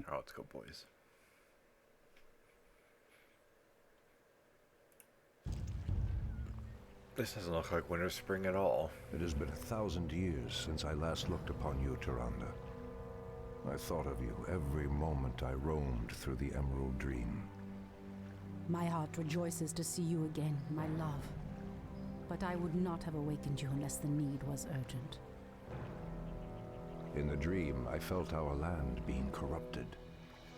Oh, let's go, boys. This doesn't look like winter spring at all. It has been 1,000 years since I last looked upon you, Tyrande. I thought of you every moment I roamed through the Emerald Dream. My heart rejoices to see you again, my love. But I would not have awakened you unless the need was urgent. In the dream, I felt our land being corrupted,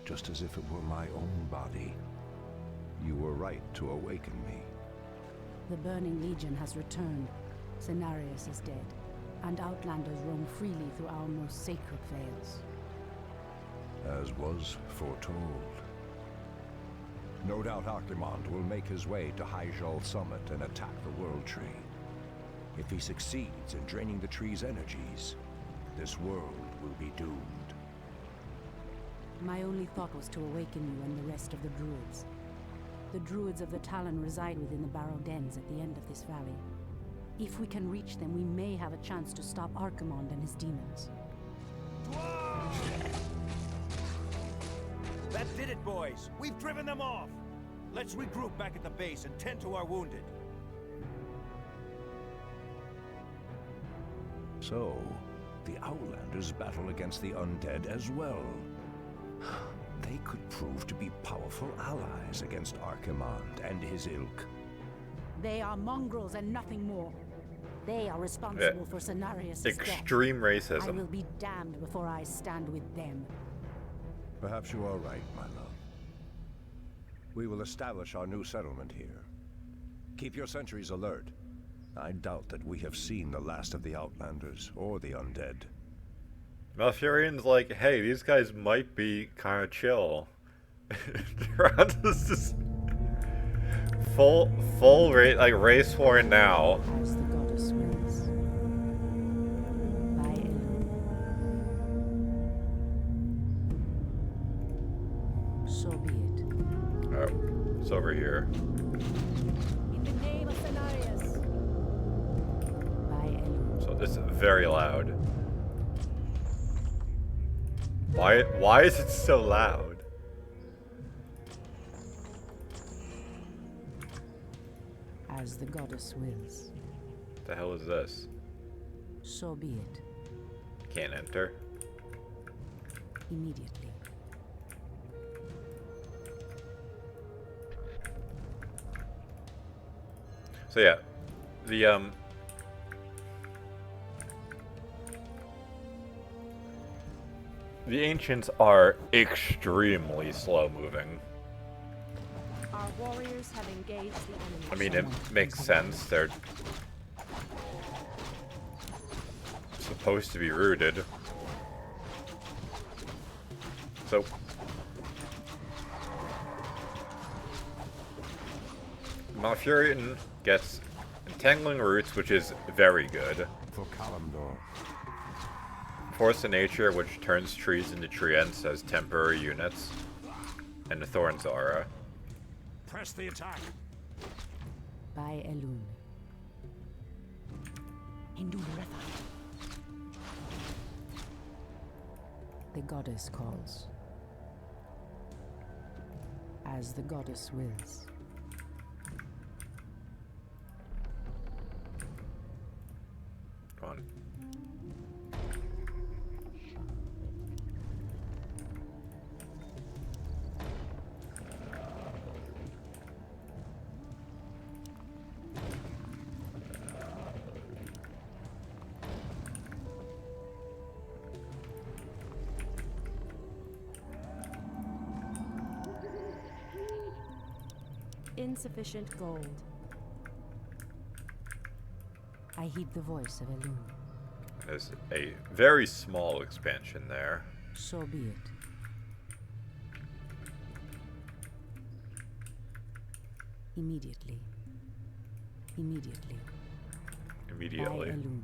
just as if it were my own body. You were right to awaken me. The Burning Legion has returned. Cenarius is dead, and Outlanders roam freely through our most sacred vales. As was foretold. No doubt Archimonde will make his way to Hyjal Summit and attack the World Tree. If he succeeds in draining the tree's energies, this world will be doomed. My only thought was to awaken you and the rest of the druids. The druids of the Talon reside within the Barrow Dens at the end of this valley. If we can reach them, we may have a chance to stop Archimonde and his demons. That did it, boys! We've driven them off! Let's regroup back at the base and tend to our wounded. So, the Outlanders battle against the undead as well. They could prove to be powerful allies against Archimonde and his ilk. They are mongrels and nothing more. They are responsible for Cenarius' death. Extreme racism. I will be damned before I stand with them. Perhaps you are right, my love. We will establish our new settlement here. Keep your sentries alert. I doubt that we have seen the last of the Outlanders or the undead. Malfurion's like, hey, these guys might be kind of chill. Tyrande's just full race war now. As the goddess wills. By Elun. So be it. Oh, it's over here. In the name of Cenarius. By Elun. So this is very loud. Why is it so loud? As the goddess wills. The hell is this? So be it. Can't enter. Immediately. So yeah, the ancients are extremely slow moving. Our warriors have engaged the enemy. I mean, it makes sense. They're supposed to be rooted. So Malfurion gets Entangling Roots, which is very good. For Kalimdor. Force of Nature, which turns trees into treants as temporary units. And the Thorn's Aura. Press the attack! By Elun. The goddess calls. As the goddess wills. Come on. Insufficient gold. I heed the voice of Elun. There's a very small expansion there. So be it. Immediately. Immediately. Immediately. By Elun.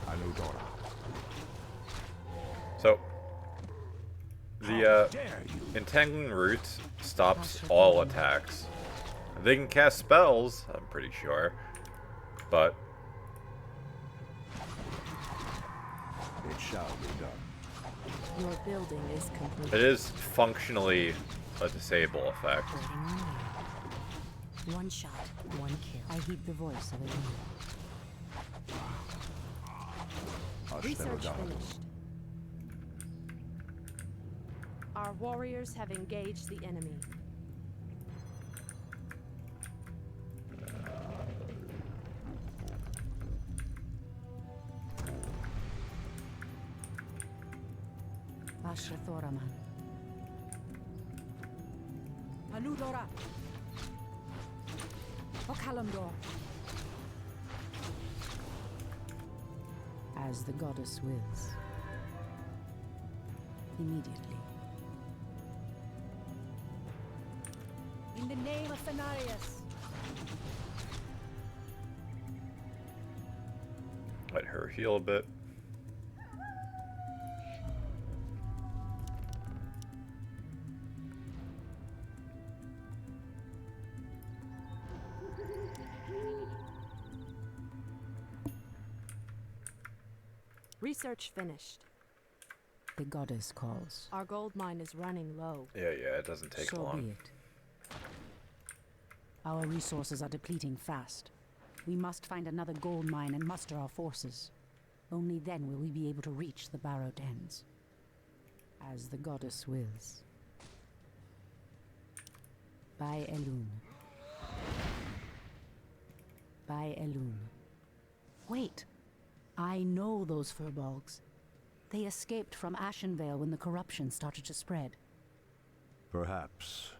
Anudora. So, the Entangling Roots stops all attacks. They can cast spells, I'm pretty sure, but It shall be done. Your building is complete. It is functionally a disable effect. Reporting on you. One shot, one kill. I heed the voice of a Research finished. Our warriors have engaged the enemy. Thoraman. Aludora. Okalamdor. As the goddess wills. Immediately. In the name of Fenarius. Let her heal a bit. Research finished. The goddess calls. Our gold mine is running low. Yeah, it doesn't take So long. be it. Our resources are depleting fast. We must find another gold mine and muster our forces. Only then will we be able to reach the barrow dens. As the goddess wills. By Elun. By Elun. Wait! I know those furbolgs. They escaped from Ashenvale when the corruption started to spread. Perhaps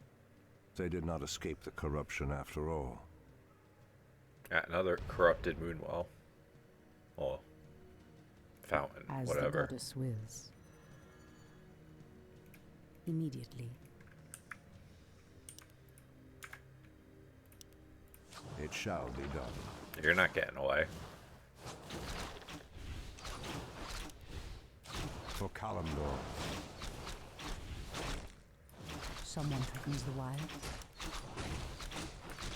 they did not escape the corruption after all. Yeah, another corrupted moonwell. Well, fountain, As whatever. the goddess wills. Immediately. It shall be done. You're not getting away. For Kalimdor. Someone threatens the wild.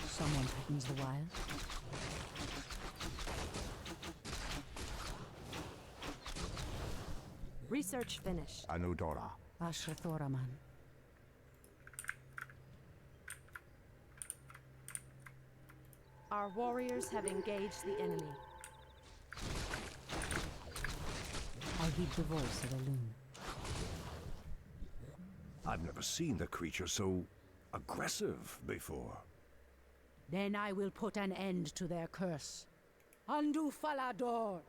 Someone threatens the wild. Research finished. Anudora. Ashrathoraman. Our warriors have engaged the enemy. I heed the voice of Elun. I've never seen the creature so aggressive before. Then I will put an end to their curse. Undo Falador!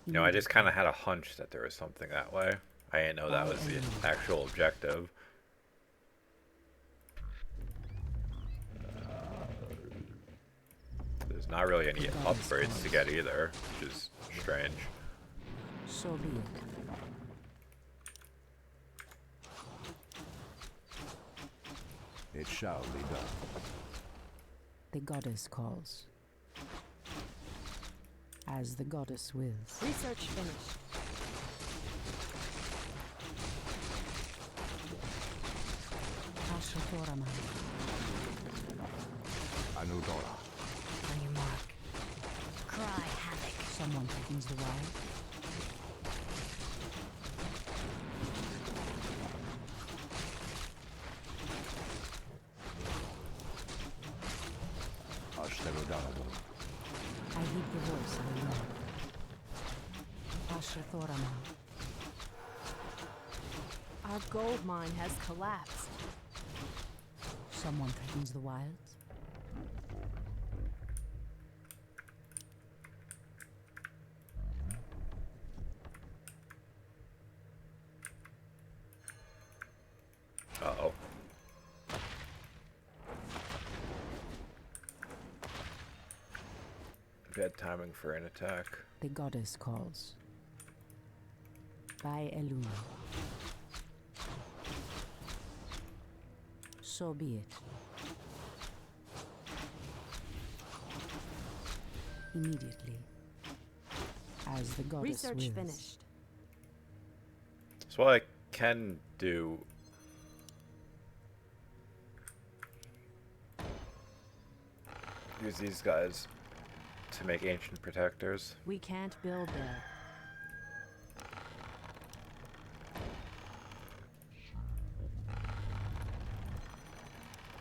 You know, I just kind of had a hunch that there was something that way. I didn't know that was the actual objective. There's not really any upgrades to get either, which is strange. So be it. It shall be done. The goddess calls. As the goddess wills. Research finished. Ashrathoraman. Anudora. On your mark. Cry havoc. Someone threatens the wild. Ashterudalado. I heed the voice of the Lord. Ashrathoraman. Our gold mine has collapsed. Someone threatens the wilds. Uh-oh. Bad timing for an attack. The goddess calls. By Elun. So be it. Immediately. As the goddess Research wills. finished. So what I can do... use these guys to make ancient protectors. We can't build there.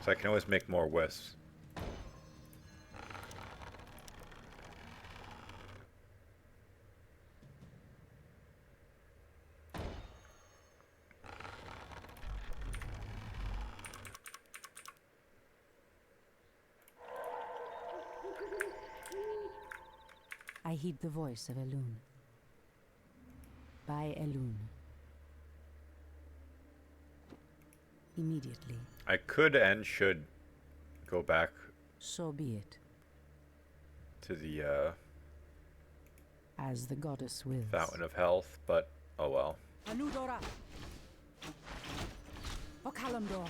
So I can always make more wisps. I heed the voice of Elune. By Elune. Immediately. I could and should go back So be it, to the as the goddess wills. Fountain of Health, but oh well. Anudora! Okalamdor!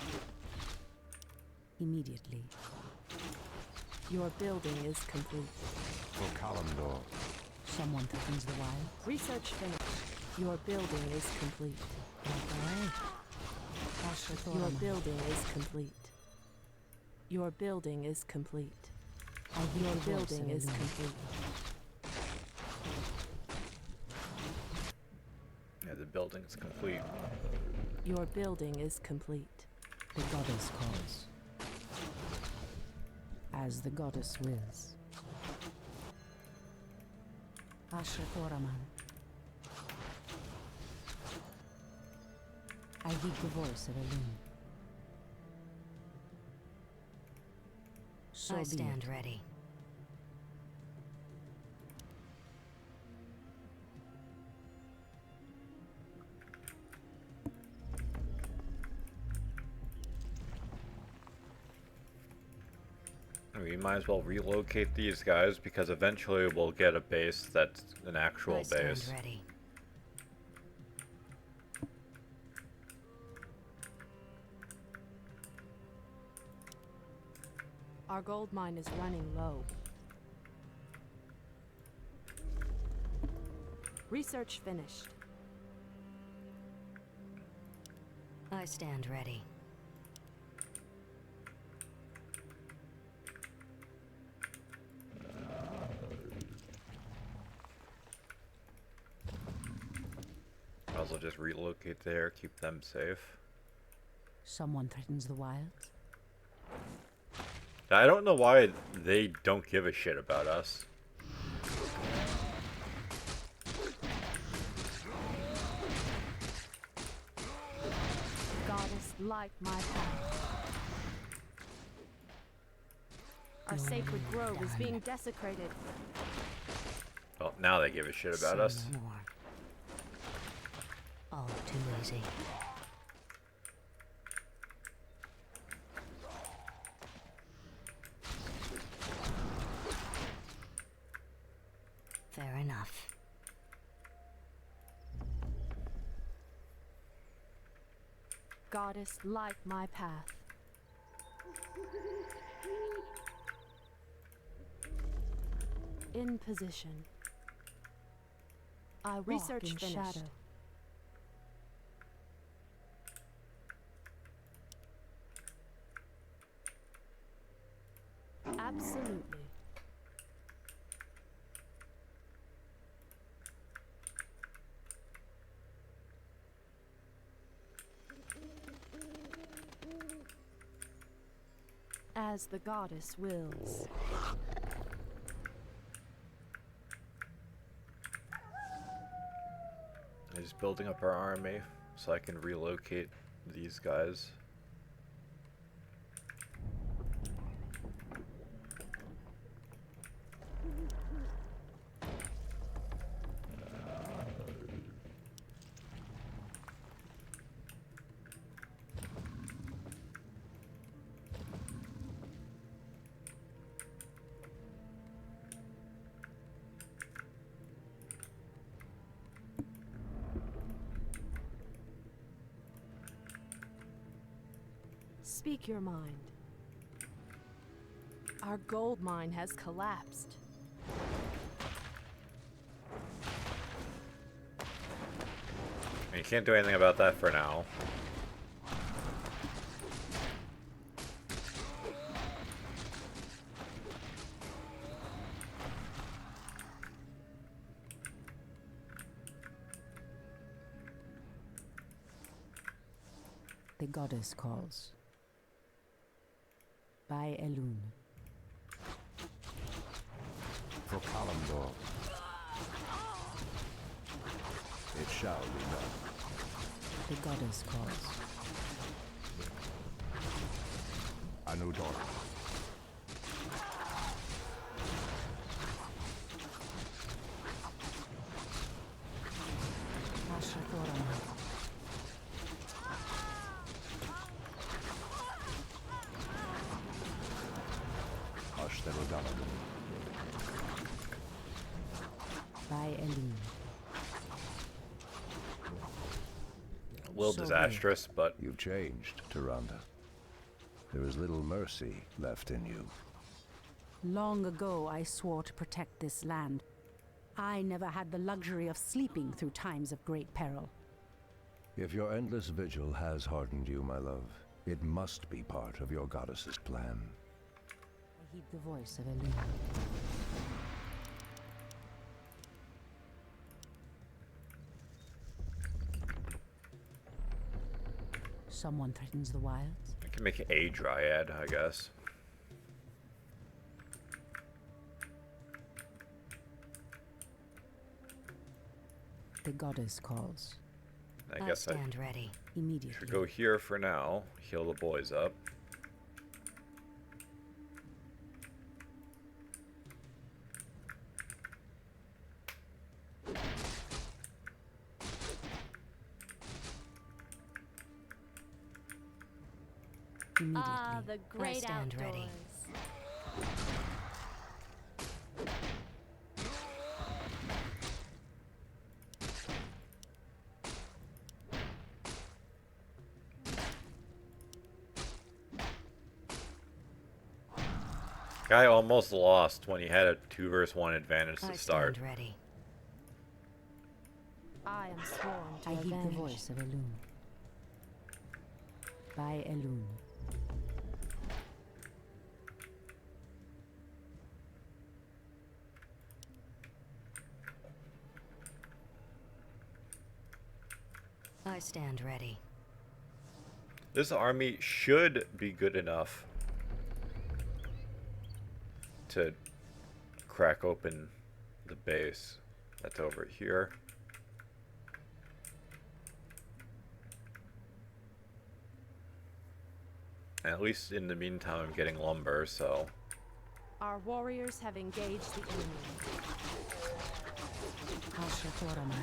Immediately. Your building is complete. For Kalimdor. Someone threatens the wild. Research finished. Your building is complete. Your building is complete. Your building is complete. Your building is complete. Yeah, the building's complete. Your building is complete. The goddess calls. As the goddess wills. Ashatoraman. I heed the voice of Elune. So I be stand it. ready. We might as well relocate these guys because eventually we'll get a base that's an actual I stand base. ready. Our gold mine is running low. Research finished. I stand ready. Might as well just relocate there, keep them safe. Someone threatens the wilds. I don't know why they don't give a shit about us. Goddess, light my path. Our sacred grove is being desecrated. Well, now they give a shit about Say us. no more. All too easy. Fair enough. Goddess, light my path. In position. I walk Research in finished. shadow. Absolutely. As the goddess wills. I'm just building up our army so I can relocate these guys. Speak your mind. Our gold mine has collapsed. You can't do anything about that for now. The goddess calls. By Elune. For Kalimdor. It shall be done. The goddess calls. Anudor. Ashatorama. Ashtherodama. By Elune. A little So disastrous, but You've changed, Tyrande. There is little mercy left in you. Long ago, I swore to protect this land. I never had the luxury of sleeping through times of great peril. If your endless vigil has hardened you, my love, it must be part of your goddess's plan. I heed the voice of Elune. Someone threatens the wilds. I can make a dryad, I guess. The goddess calls. I I guess I stand ready. Immediately. should go here for now. Heal the boys up. Immediately. Ah, the great stand ready. outdoors. Guy almost lost when he had a 2 versus 1 advantage I to start. stand ready. I am sworn to I heed the avenge. voice of Elune. By Elune. I stand ready. This army should be good enough to crack open the base that's over here. And at least in the meantime, I'm getting lumber, so Our warriors have engaged the enemy. Ashatorama.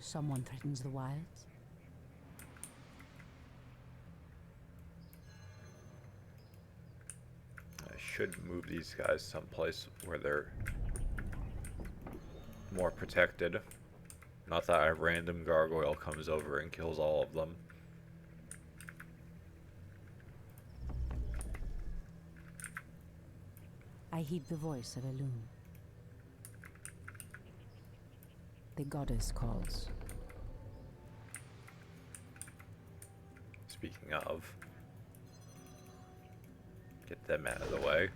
Someone threatens the wilds. I should move these guys someplace where they're more protected. Not that a random gargoyle comes over and kills all of them. I heed the voice of Elune. The goddess calls. Speaking of, get them out of the way.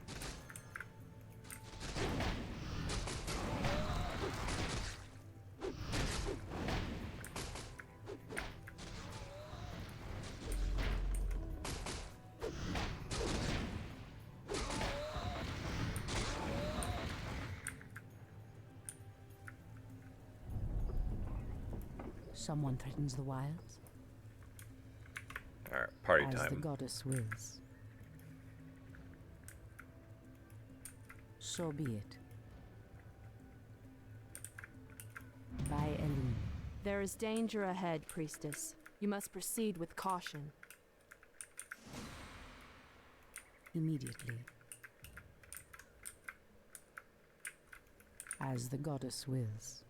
Someone threatens the wilds. Alright, party As the time. goddess wills. So be it. By Elune. There is danger ahead, priestess. You must proceed with caution. Immediately. As the goddess wills.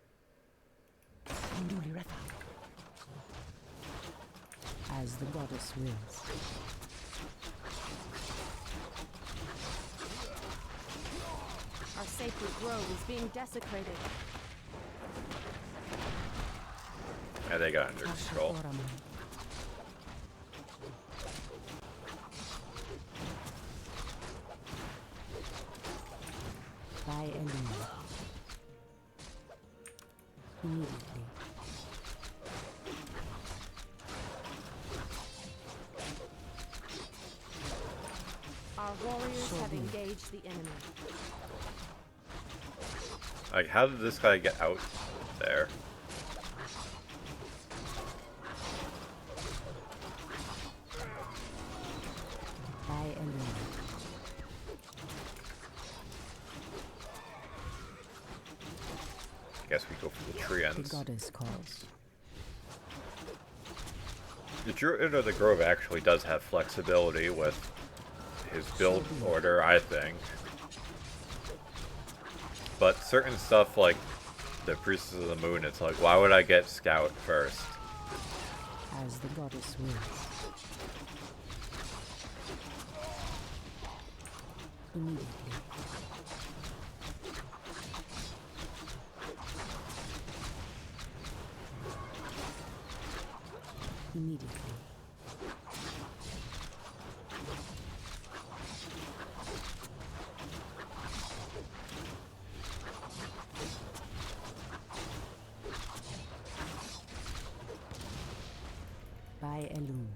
As the goddess wills. Our sacred grove is being desecrated. Yeah, they got under control. Ashatorama. By Elune. Immediately. Our warriors So have be it. engaged the enemy. Like, how did this guy get out there? By Elune. Guess we go for the tree The ends. goddess calls. The Druid of the Grove actually does have flexibility with his build order, I think. But certain stuff like the Priestess of the Moon, it's like, why would I get Scout first? As the goddess wills. Immediately. Immediately. By Elune.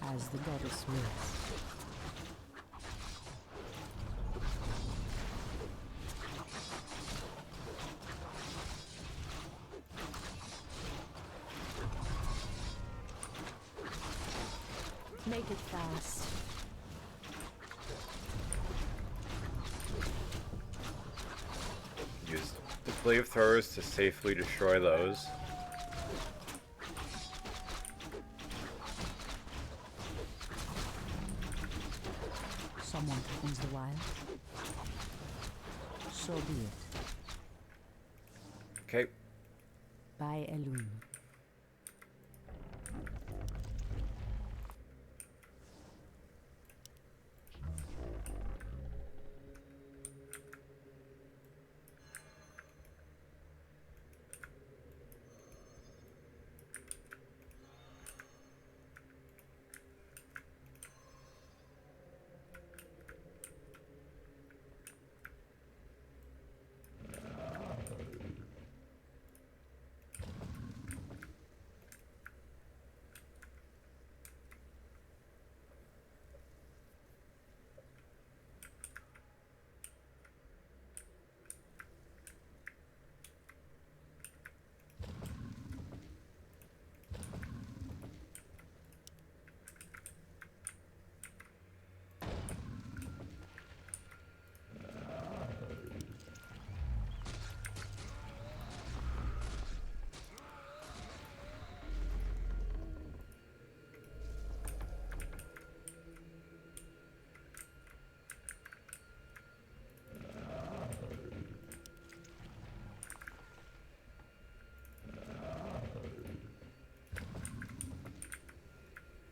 As the goddess wills. Make it fast. Use the flamethrowers to safely destroy those. Someone threatens the wild. So be it. Okay. By Elune.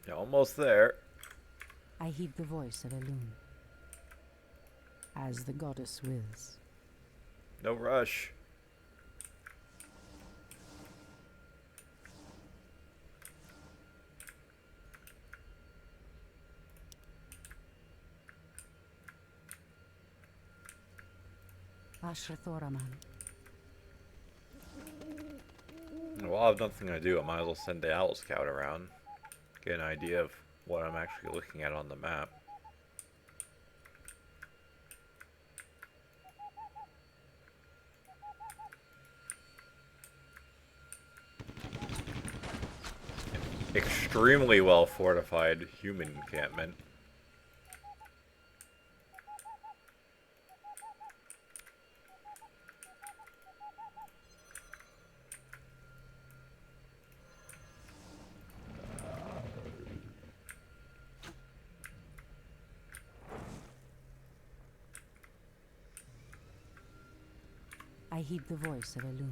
Yeah, almost there. I heed the voice of Elune. As the goddess wills. No rush. Ashrathoraman. Well, I'll have nothing to do. I might as well send the Owl Scout around. Get an idea of what I'm actually looking at on the map. Extremely well fortified human encampment. I heed the voice of Elune.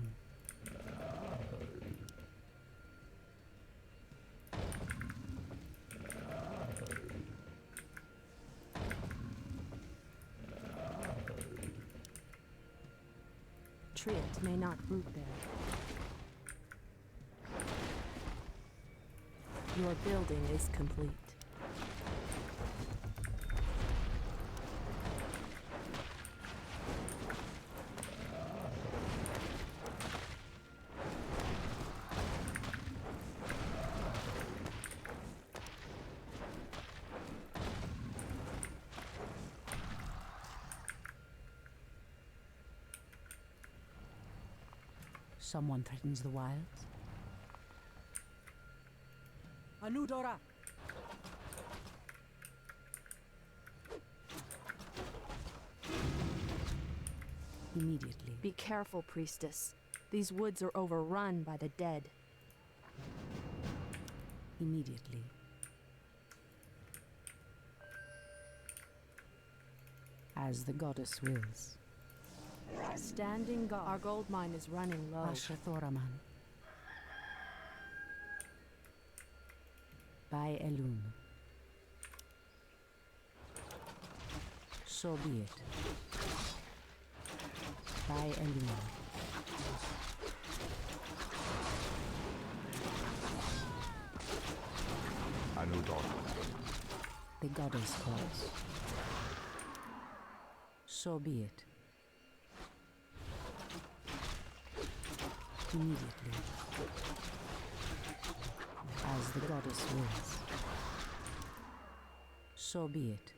Triot may not root there. Your building is complete. Someone threatens the wilds. Anudora! Immediately. Be careful, priestess. These woods are overrun by the dead. Immediately. As the goddess wills. Standing guard. Our gold mine is running low. Ashrathoraman. By Elun. So be it. By Elun. Anudora. The goddess calls. So be it. Immediately. As the goddess wills. So be it.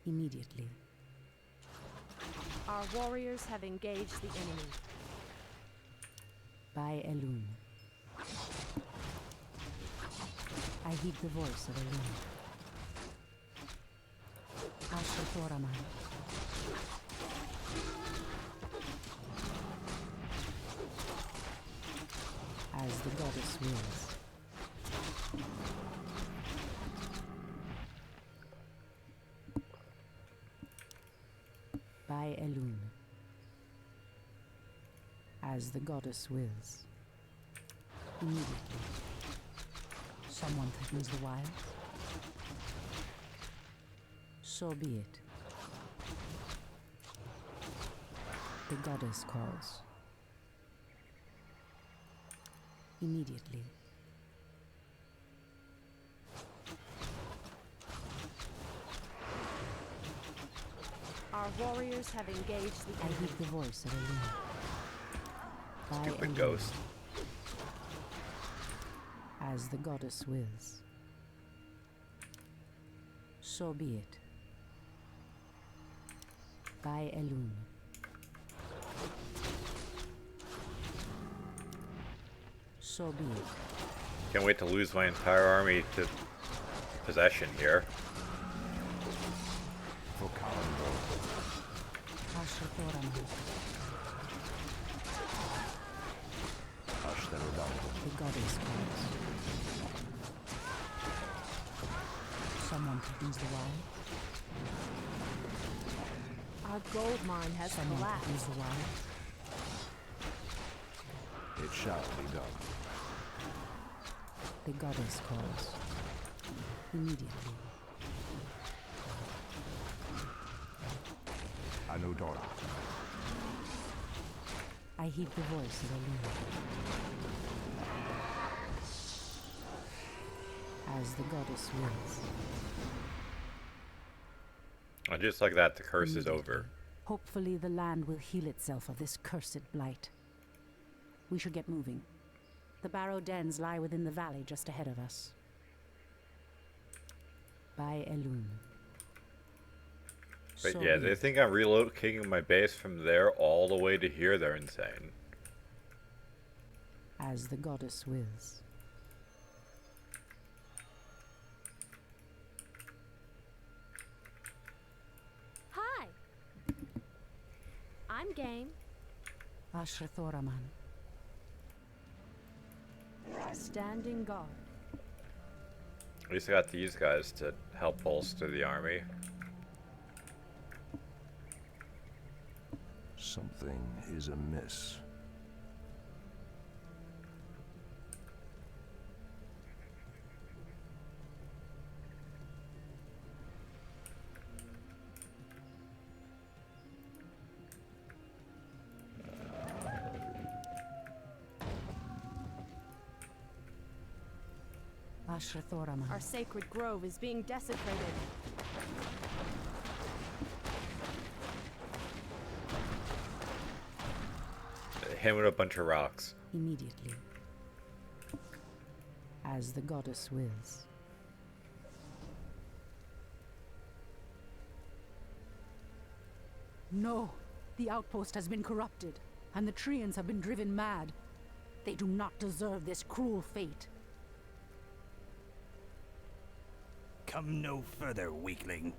Immediately. Our warriors have engaged the enemy. By Elun. I heed the voice of Elun. Ashrathoraman. As the goddess wills. By Elun. As the goddess wills. Immediately. Someone threatens the wild. So be it. The goddess calls. Immediately. Our warriors have engaged the I enemy. heed the voice of Elun. By Stupid Elun. ghost. As the goddess wills. So be it. By Elun. So be it. Can't wait to lose my entire army to possession here. For Kalendor. Ashrathoraman. Ashtarodaldo. The goddess calls. Someone threatens the wild. Our gold mine has Someone threatens collapsed. the wild. It shall be done. The goddess calls. Immediately. Anudora. I heed the voice of Elun. As the goddess wills. And just like that, the curse is Immediately. over. Hopefully the land will heal itself of this cursed blight. We should get moving. The barrow dens lie within the valley just ahead of us. By Elun. But So yeah, be they it. think I'm relocating my base from there all the way to here. They're insane. As the goddess wills. Hi. I'm game. Ashrathoraman. Standing guard. At least I got these guys to help bolster the army. Something is amiss. Ashrathorama. Our sacred grove is being desecrated. Hit with a bunch of rocks. Immediately. As the goddess wills. No! The outpost has been corrupted, and the Treants have been driven mad. They do not deserve this cruel fate. Come no further, weakling.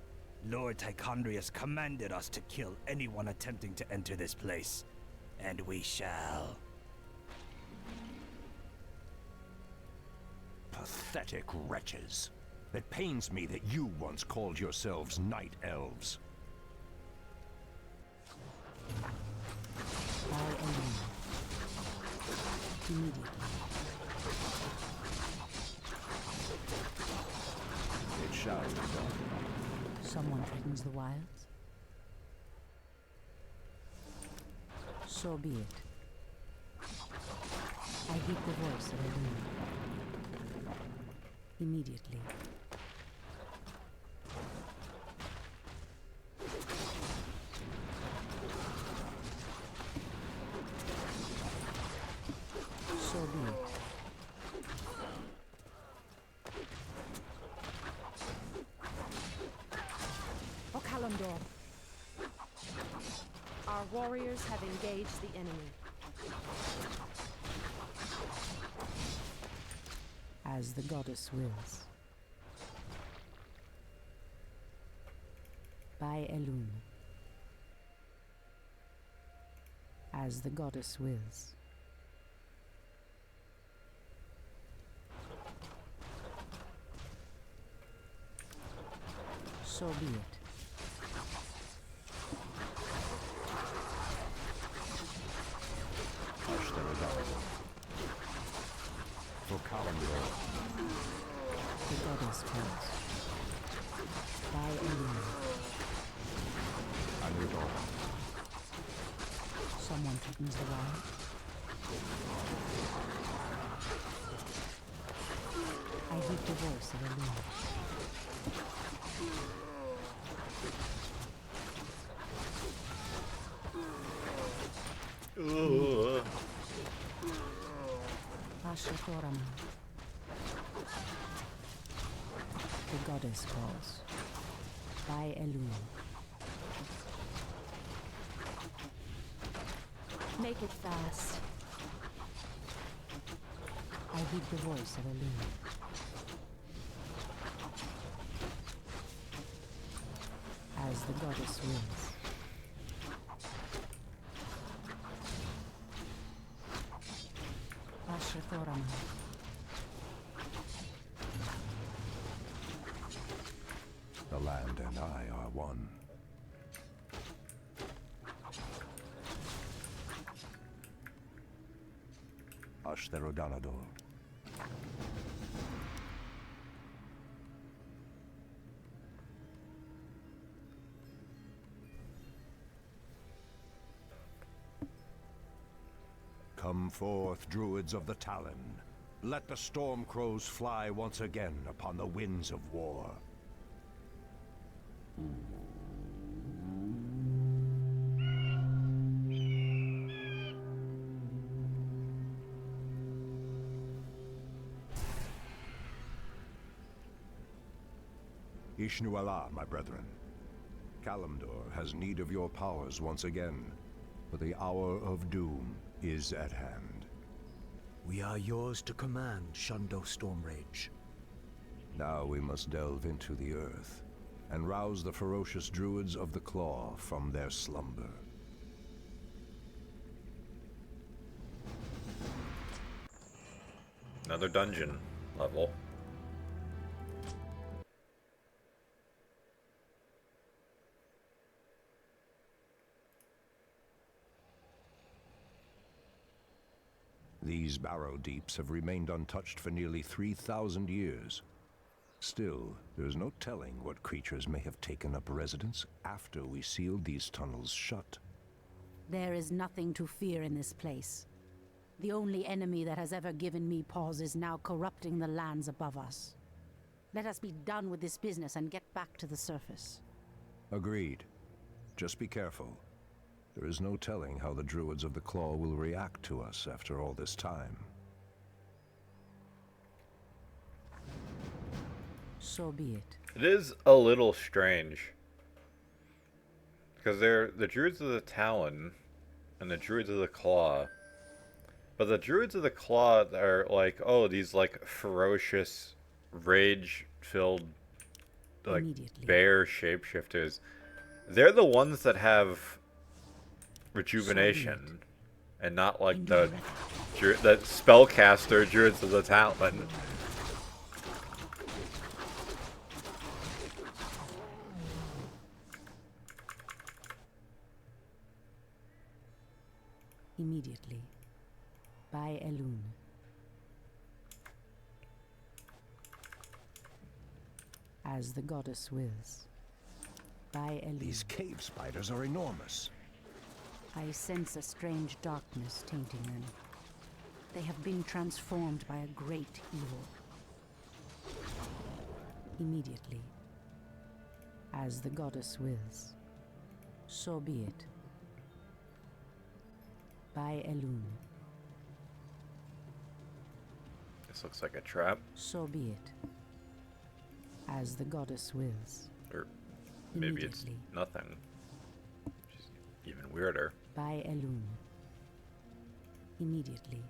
Lord Tichondrius commanded us to kill anyone attempting to enter this place. And we shall. Pathetic wretches. It pains me that you once called yourselves night elves. By Elune. Immediately. It shall be done. Someone threatens the wilds? So be it. I heed the voice of Elune. Immediately. So be it. Okalandor. Our warriors have engaged the enemy. As the goddess wills. By Elune. As the goddess wills. So be it. For Calendar. The goddess calls. By Elune. Anudor. Someone threatens the wild. I heed the voice of Elune. Ashrathorama. The goddess calls. By Elune. Make it fast. I heed the voice of Elune. As the goddess wills. Ashrathorama. The land and I are one. Ashtherodanador. Come forth, druids of the Talon. Let the storm crows fly once again upon the winds of war. Ishnu Allah, my brethren. Kalimdor has need of your powers once again, for the hour of doom is at hand. We are yours to command, Shundo Stormrage. Now we must delve into the earth and rouse the ferocious druids of the Claw from their slumber. Another dungeon level. These barrow deeps have remained untouched for nearly 3,000 years. Still, there's no telling what creatures may have taken up residence after we sealed these tunnels shut. There is nothing to fear in this place. The only enemy that has ever given me pause is now corrupting the lands above us. Let us be done with this business and get back to the surface. Agreed. Just be careful. There is no telling how the Druids of the Claw will react to us after all this time. So be it. It is a little strange. Because they're the Druids of the Talon and the Druids of the Claw. But the Druids of the Claw are like, oh, these like ferocious, rage-filled, like bear shapeshifters. They're the ones that have rejuvenation, and not like the spellcaster Druids of the Talon. Immediately. By Elune. As the goddess wills. By Elune. These cave spiders are enormous. I sense a strange darkness tainting them. They have been transformed by a great evil. Immediately. As the goddess wills. So be it. By Elune. This looks like a trap. So be it. As the goddess wills. Or maybe it's nothing. Which is even weirder. By Elune. Immediately.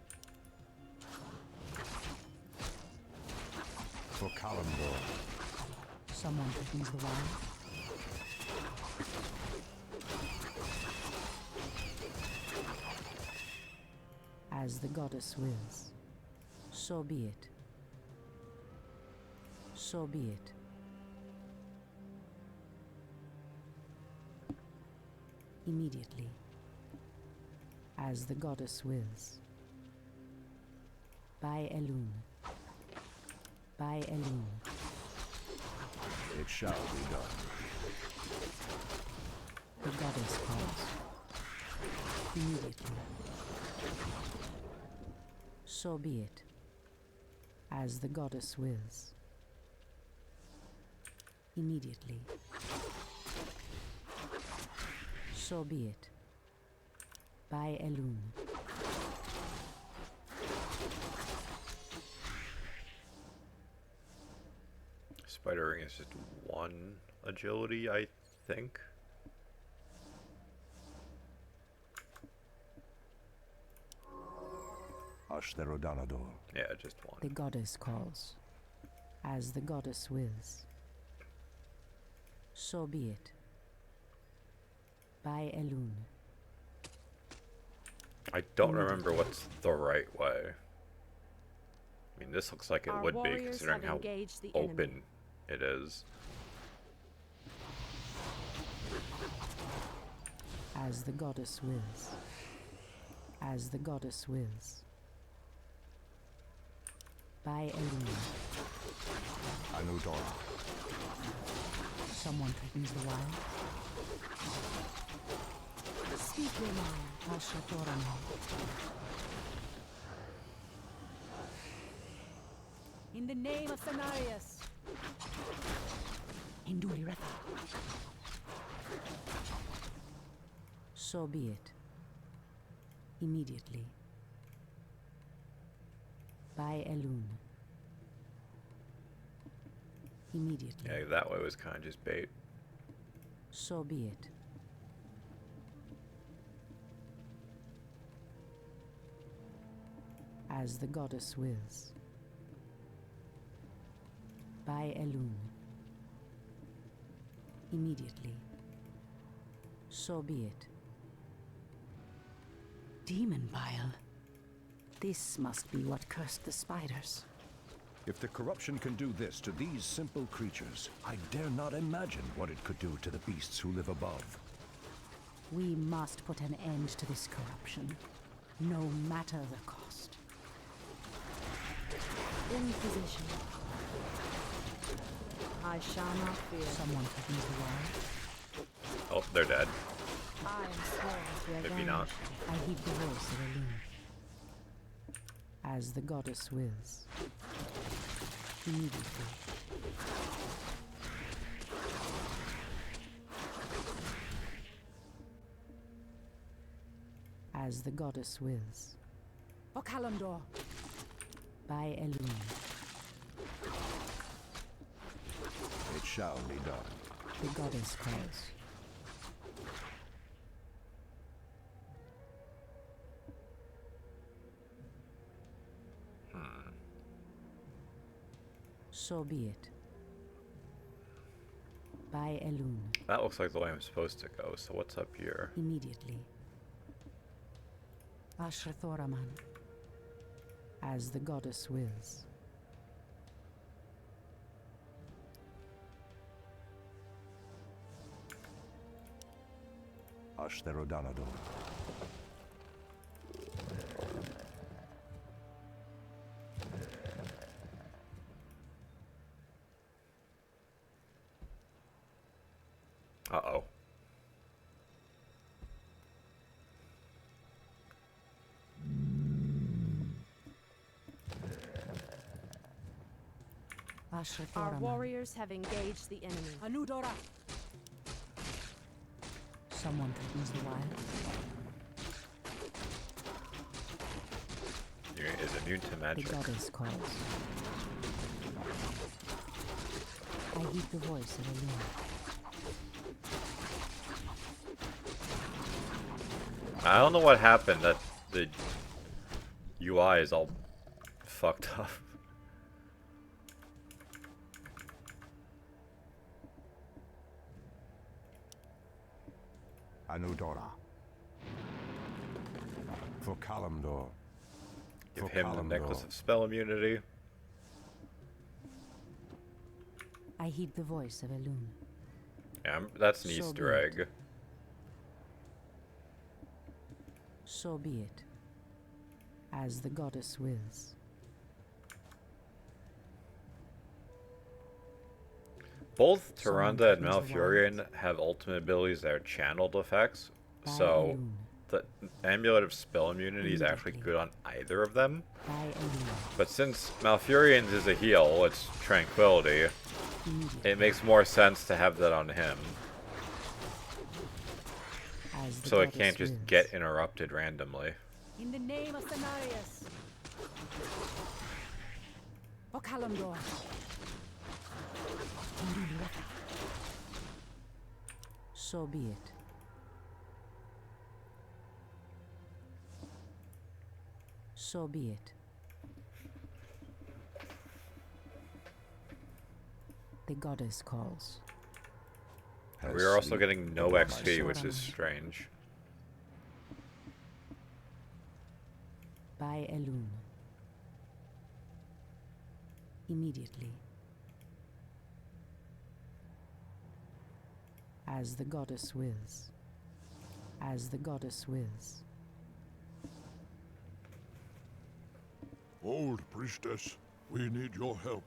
For Kalimdor. Someone opens the wire. As the goddess wills. So be it. So be it. Immediately. As the goddess wills. By Elune. By Elune. It shall be done. The goddess calls. Immediately. So be it. As the goddess wills. Immediately. So be it. By Elune. Spider ring is just 1 agility, I think. Ashtherodanador. Yeah, just 1. The goddess calls. As the goddess wills. So be it. By Elune. I don't remember what's the right way. I mean, this looks like it Our would be, warriors considering have how engaged the open enemy. it is. As the goddess wills. As the goddess wills. By Elune. Anudor. Someone opens the wire. Speak your mind, Ashatorano. In the name of Cenarius. Induliretha. So be it. Immediately. By Elune. Immediately. Yeah, that way was kind of just bait. So be it. As the goddess wills. By Elune. Immediately. So be it. Demon bile. This must be what cursed the spiders. If the corruption can do this to these simple creatures, I dare not imagine what it could do to the beasts who live above. We must put an end to this corruption, no matter the cost. In position. I shall not fear. Someone opens the wire. Oh, they're dead. I am sworn to Maybe revenge. not. I heed the voice of Elune. As the goddess wills. Immediately. As the goddess wills. For Kalimdor. By Elune. It shall be done. The goddess calls. So be it. By Elune. That looks like the way I'm supposed to go, so what's up here? Immediately. Ashrathoraman. As the goddess wills. Ashtherodanador. Uh-oh. Our Ashrathoraman. warriors have engaged the enemy. Anudora! Someone threatens the wild. Is immune to The magic. goddess calls. I heed the voice of Elune. I don't know what happened, that the UI is all fucked up. Anudora. For Kalimdor. Give For him the necklace Kalimdor. of spell immunity. I heed the voice of Elune. Yeah, that's an So Easter be it. egg. So be it. As the goddess wills. Both Someone Tyrande and threatens the Malfurion have ultimate abilities that are channeled effects, By so Elune. the Amulet of Spell Immunity is actually Immediately. good on either of them. By Elune. But since Malfurion's is a heal, it's Tranquility, Immediately. it makes more sense to have that on him, As the so it goddess can't just wills. get interrupted randomly. In the name of Cenarius. For Kalimdor. So be it. So be it. The goddess calls. And Has we are also sleep getting no upon my XP, which soul. is strange. By Elune. Immediately. As the goddess wills. As the goddess wills. Old priestess, we need your help.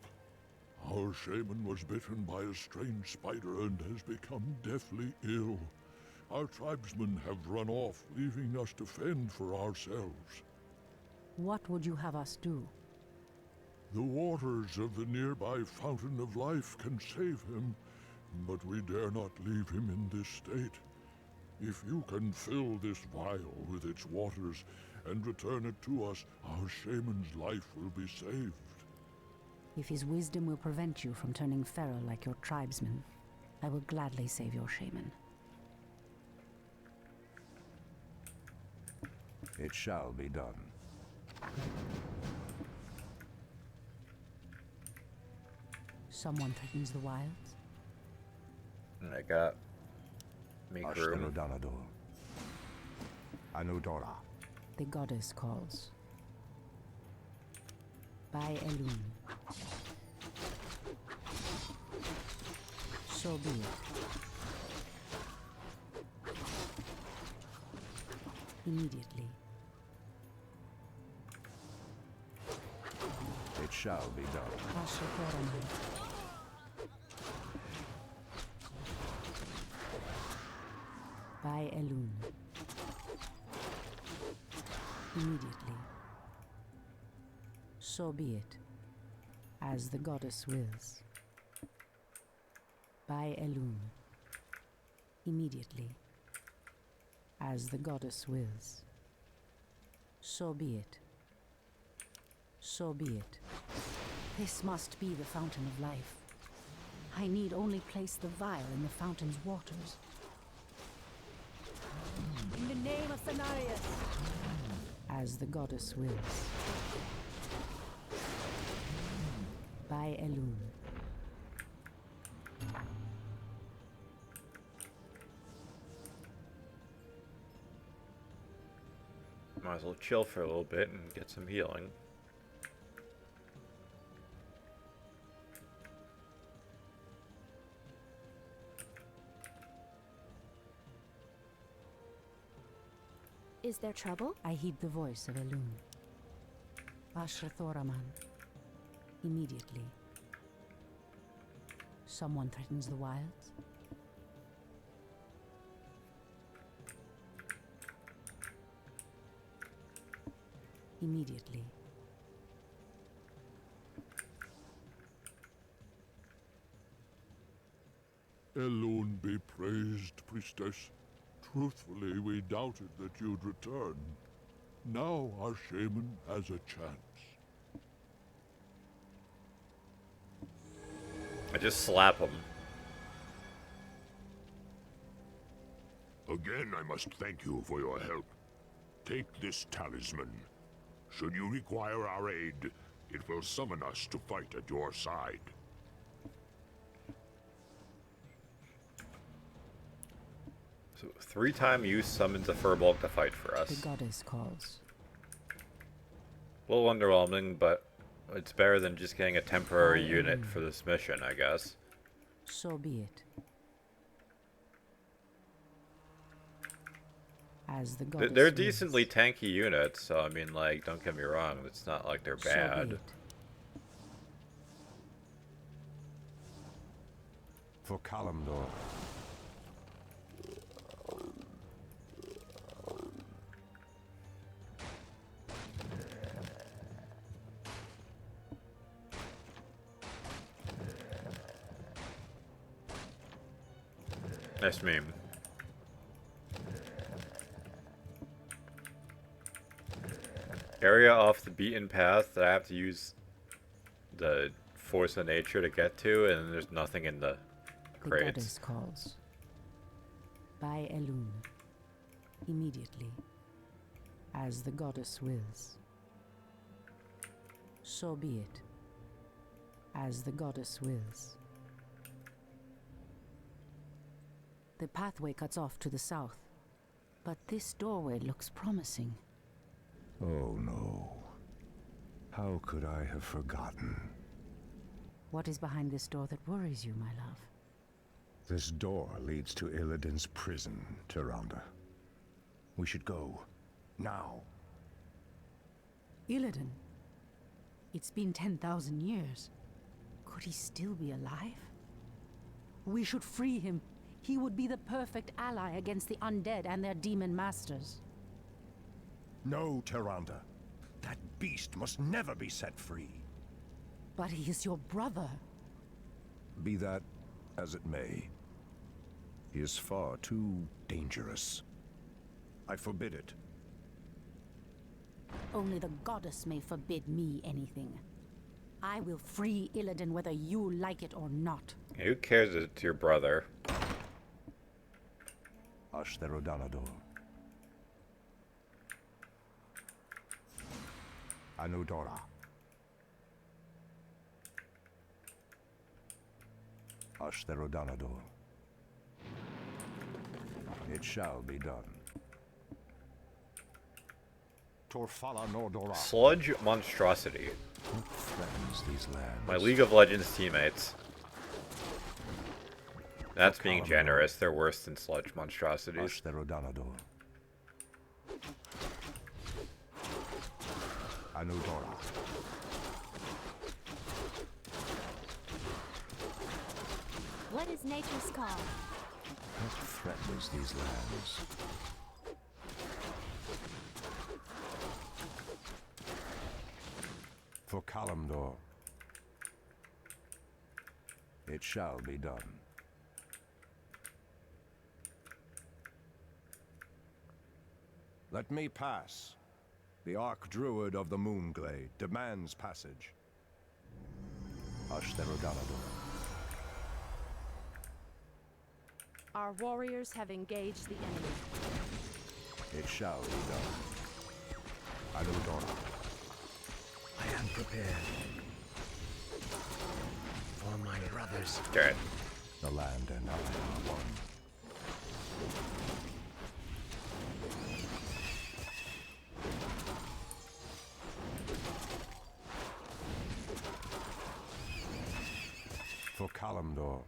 Our shaman was bitten by a strange spider and has become deathly ill. Our tribesmen have run off, leaving us to fend for ourselves. What would you have us do? The waters of the nearby Fountain of Life can save him, but we dare not leave him in this state. If you can fill this vial with its waters and return it to us, our shaman's life will be saved. If his wisdom will prevent you from turning feral like your tribesmen, I will gladly save your shaman. It shall be done. Someone threatens the wilds? And I got make room. Ashtherodanador. Anudora. The goddess calls. By Elune. So be it. Immediately. It shall be done. Ashrathoraman. By Elune. Immediately. So be it. As the goddess wills. By Elune. Immediately. As the goddess wills. So be it. So be it. This must be the fountain of life. I need only place the vial in the fountain's waters. In the name of Cenarius! As the goddess wills. By Elune. Might as well chill for a little bit and get some healing. Is there trouble? I heed the voice of Elune. Ashrathoraman. Immediately. Someone threatens the wilds? Immediately. Elune be praised, priestess. Truthfully, we doubted that you'd return. Now our shaman has a chance. I just slap him. Again, I must thank you for your help. Take this talisman. Should you require our aid, it will summon us to fight at your side. So 3-time use summons a Furbolg to fight for us. The goddess calls. A little underwhelming, but it's better than just getting a temporary unit for this mission, I guess. So be it. As the goddess They're wills. decently tanky units, so I mean, like, don't get me wrong, it's not like they're So be bad. it. For Kalimdor. Nice meme. Area off the beaten path that I have to use the force of nature to get to, and there's nothing in the The crates. goddess calls. By Elune. Immediately. As the goddess wills. So be it. As the goddess wills. The pathway cuts off to the south, but this doorway looks promising. Oh no. How could I have forgotten? What is behind this door that worries you, my love? This door leads to Illidan's prison, Tyrande. We should go. Now. Illidan? It's been 10,000 years. Could he still be alive? We should free him. He would be the perfect ally against the undead and their demon masters. No, Tyrande. That beast must never be set free. But he is your brother. Be that as it may. He is far too dangerous. I forbid it. Only the goddess may forbid me anything. I will free Illidan whether you like it or not. Who cares if it's your brother? Ashtherodanador. Anudora. Ashtherodanador. It shall be done. Torfala Nordora. Sludge monstrosity. What threatens these lands? My League of Legends teammates. That's being generous. They're worse than sludge monstrosities. Ashtherodanador. Anudora. What is nature's call? What threatens these lands? For Kalimdor. It shall be done. Let me pass. The Archdruid of the Moonglade demands passage. Ashtherodanador. Our warriors have engaged the enemy. It shall be done. Anudora. I am prepared. For my brothers. Okay. The land and I are one. For Kalimdor,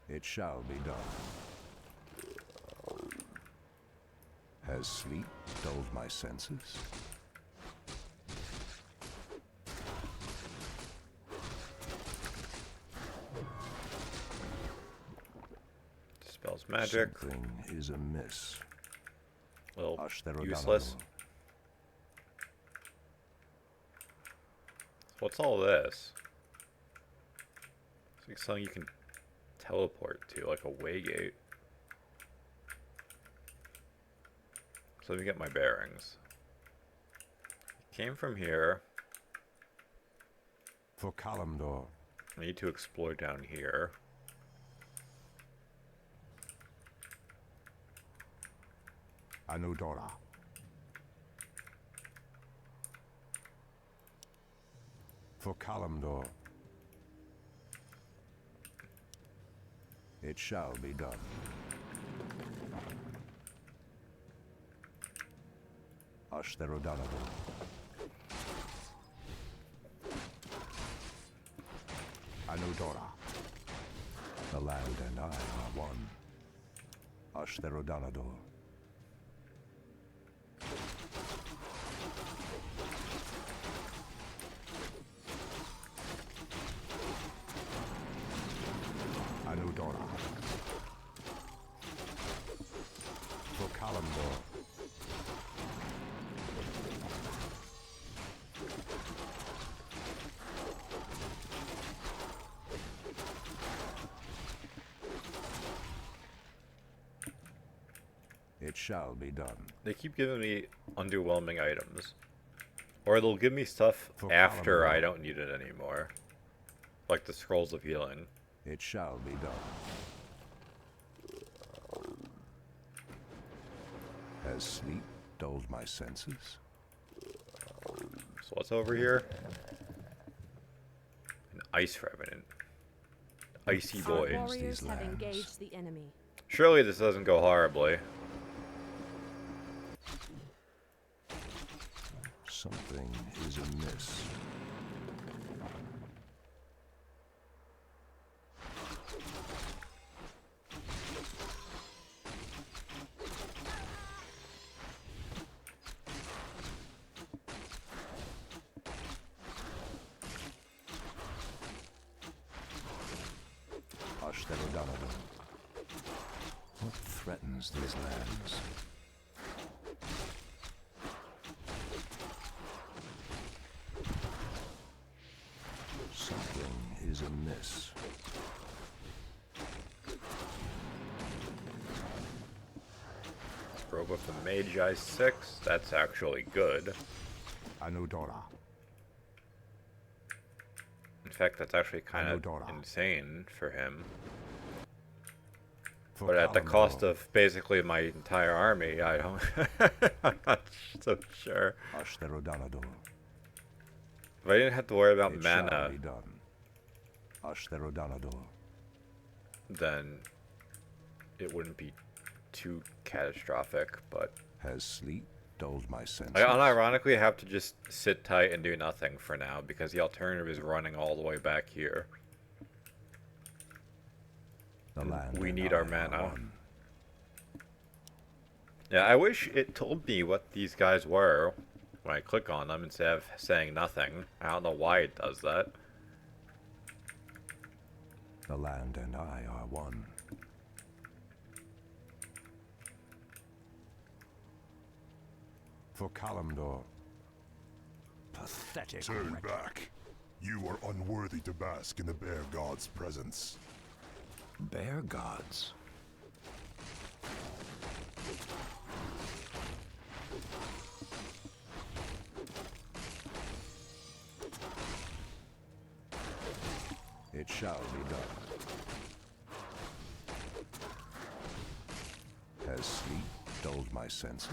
it shall be done. Has sleep dulled my senses? Dispels magic. Something is amiss. Well, Ashtherodanador. useless. What's all this? It's like something you can teleport to, like a waygate. So let me get my bearings. Came from here. For Kalimdor, I need to explore down here. Anudora. For Kalimdor, it shall be done. Ashtherodanador. Anudora. The land and I are one. Ashtherodanador. Anudora. For Kalimdor. It shall be done. They keep giving me underwhelming items. Or they'll give me stuff For after Kalimdor. I don't need it anymore. Like the Scrolls of Healing. It shall be done. Has sleep dulled my senses? So what's over here? An Ice Revenant. Icy Our Boy. warriors these have lands. engaged the enemy. Surely this doesn't go horribly. Something is amiss. Ashtherodanador. What threatens these lands? Something is amiss. Robe of the Magi 6. That's actually good. Anudora. In fact, that's actually kind of Anudora. insane for him. For But at the cost Kalimdor. of basically my entire army, I don't... I'm not so sure. Ashtherodanador. If I didn't have to worry about It shall mana, be done. Ashtherodanador. then it wouldn't be too catastrophic, but... Has sleep dulled my senses? I unironically have to just sit tight and do nothing for now, because the alternative is running all the way back here. The land We and need I our are mana. one. Yeah, I wish it told me what these guys were when I click on them instead of saying nothing. I don't know why it does that. The land and I are one. For Kalimdor. Pathetic. Turn back. You are unworthy to bask in the bear god's presence. Bear gods? It shall be done. Has sleep dulled my senses?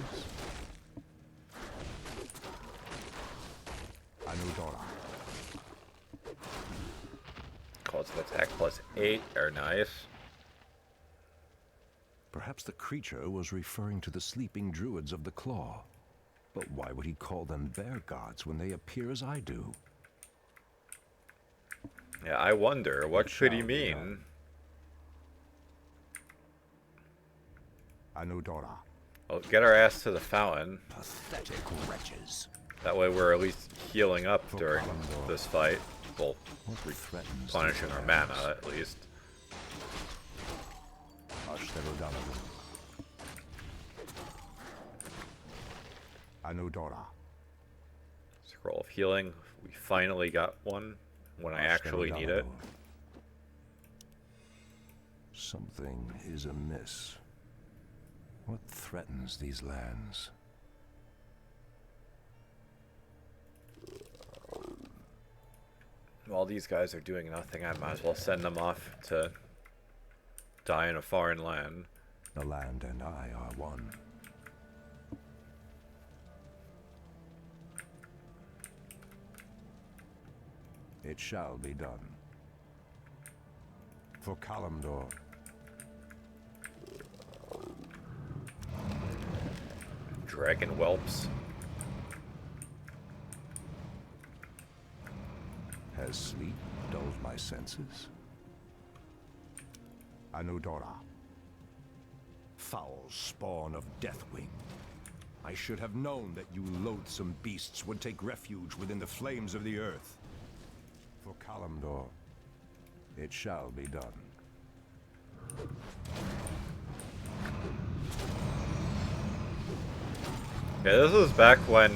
Anudora. Calls of attack +8 are nice. Perhaps the creature was referring to the sleeping druids of the Claw. But why would he call them bear gods when they appear as I do? Yeah, I wonder, what could he mean? Anudora. Well, get our ass to the fountain. Pathetic wretches. That way we're at least healing up during this fight. Well, replenishing our mana, at least. Anudora. Scroll of healing. We finally got one when I actually need it. Something is amiss. What threatens these lands? While these guys are doing nothing, I might as well send them off to die in a foreign land. The land and I are one. It shall be done. For Kalimdor. Dragon whelps. Has sleep dulled my senses? Anudora. Foul spawn of Deathwing. I should have known that you loathsome beasts would take refuge within the flames of the earth. For Kalimdor, it shall be done. Yeah, this was back when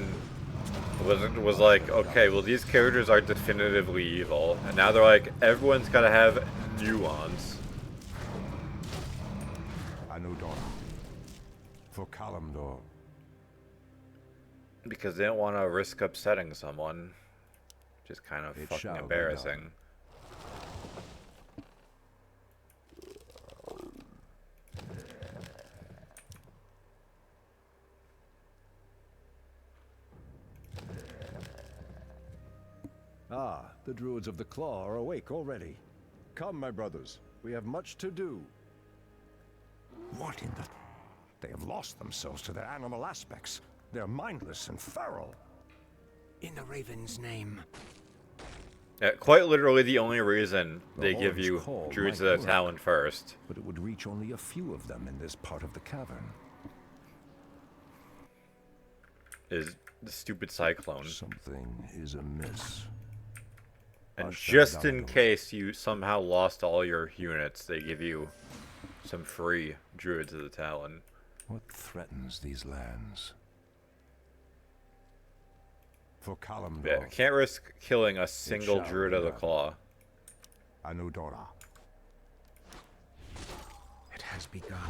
Blizzard was like, okay, well these characters are definitively evil, and now they're like, everyone's gotta have nuance. Anudora. For Kalimdor. Because they don't want to risk upsetting someone. Which is kind of fucking embarrassing. Ah, the druids of the Claw are awake already. Come, my brothers, we have much to do. What in the... They have lost themselves to their animal aspects. They're mindless and feral. In the Raven's name. Yeah, quite literally the only reason they give you Druids of the Talon first. But it would reach only a few of them in this part of the cavern. Is the stupid cyclone. Something is amiss. And just in case you somehow lost all your units, they give you some free Druids of the Talon. What threatens these lands? For Kalimdor. Yeah, can't risk killing a single Druid of the Claw. Anudora. It has begun.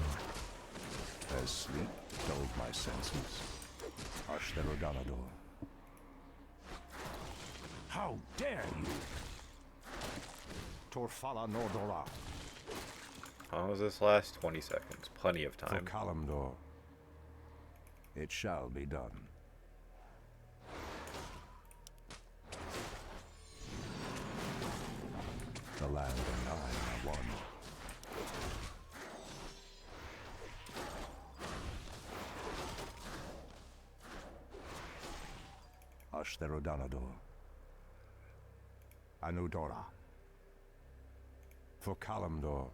Has sleep dulled my senses? Ashtherodanador. How dare you! Torfala Nordora. How long does this last? 20 seconds. Plenty of time. For Kalimdor. It shall be done. The land and I are one. Ashtherodanador. Anudora. For Kalimdor.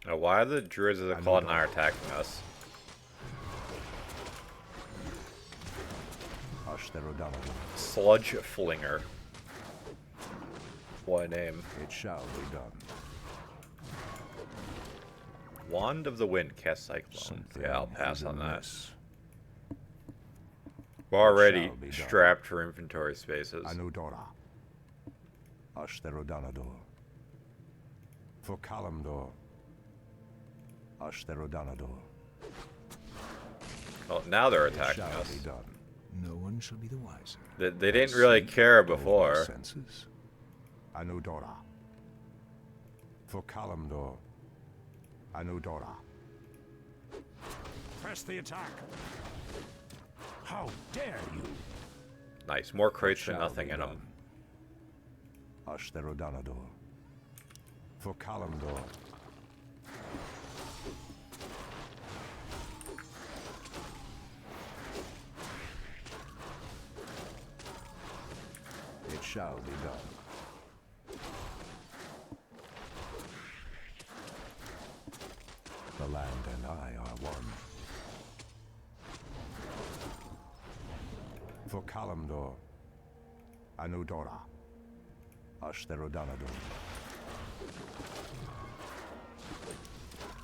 Now, why are the Druids of the Claw not attacking us? Ashtherodanador. Sludge Flinger. What a name. It shall be done. Wand of the Wind, cast Cyclone. Yeah, I'll pass on that. We're already strapped for inventory spaces. Anudora. Ashtherodanador. For Kalimdor. Ashtherodanador. Oh, now they're It attacking shall us. be done. No one shall be the wiser. They didn't really care Dull my before. senses. Anudora. For Kalimdor. Anudora. Press the attack. How dare you? Nice, more crates Shall and nothing be in them. done. Ashtherodanador. For Kalimdor. It shall be done. The land and I are one. For Kalimdor. Anudora. Ashtherodanador.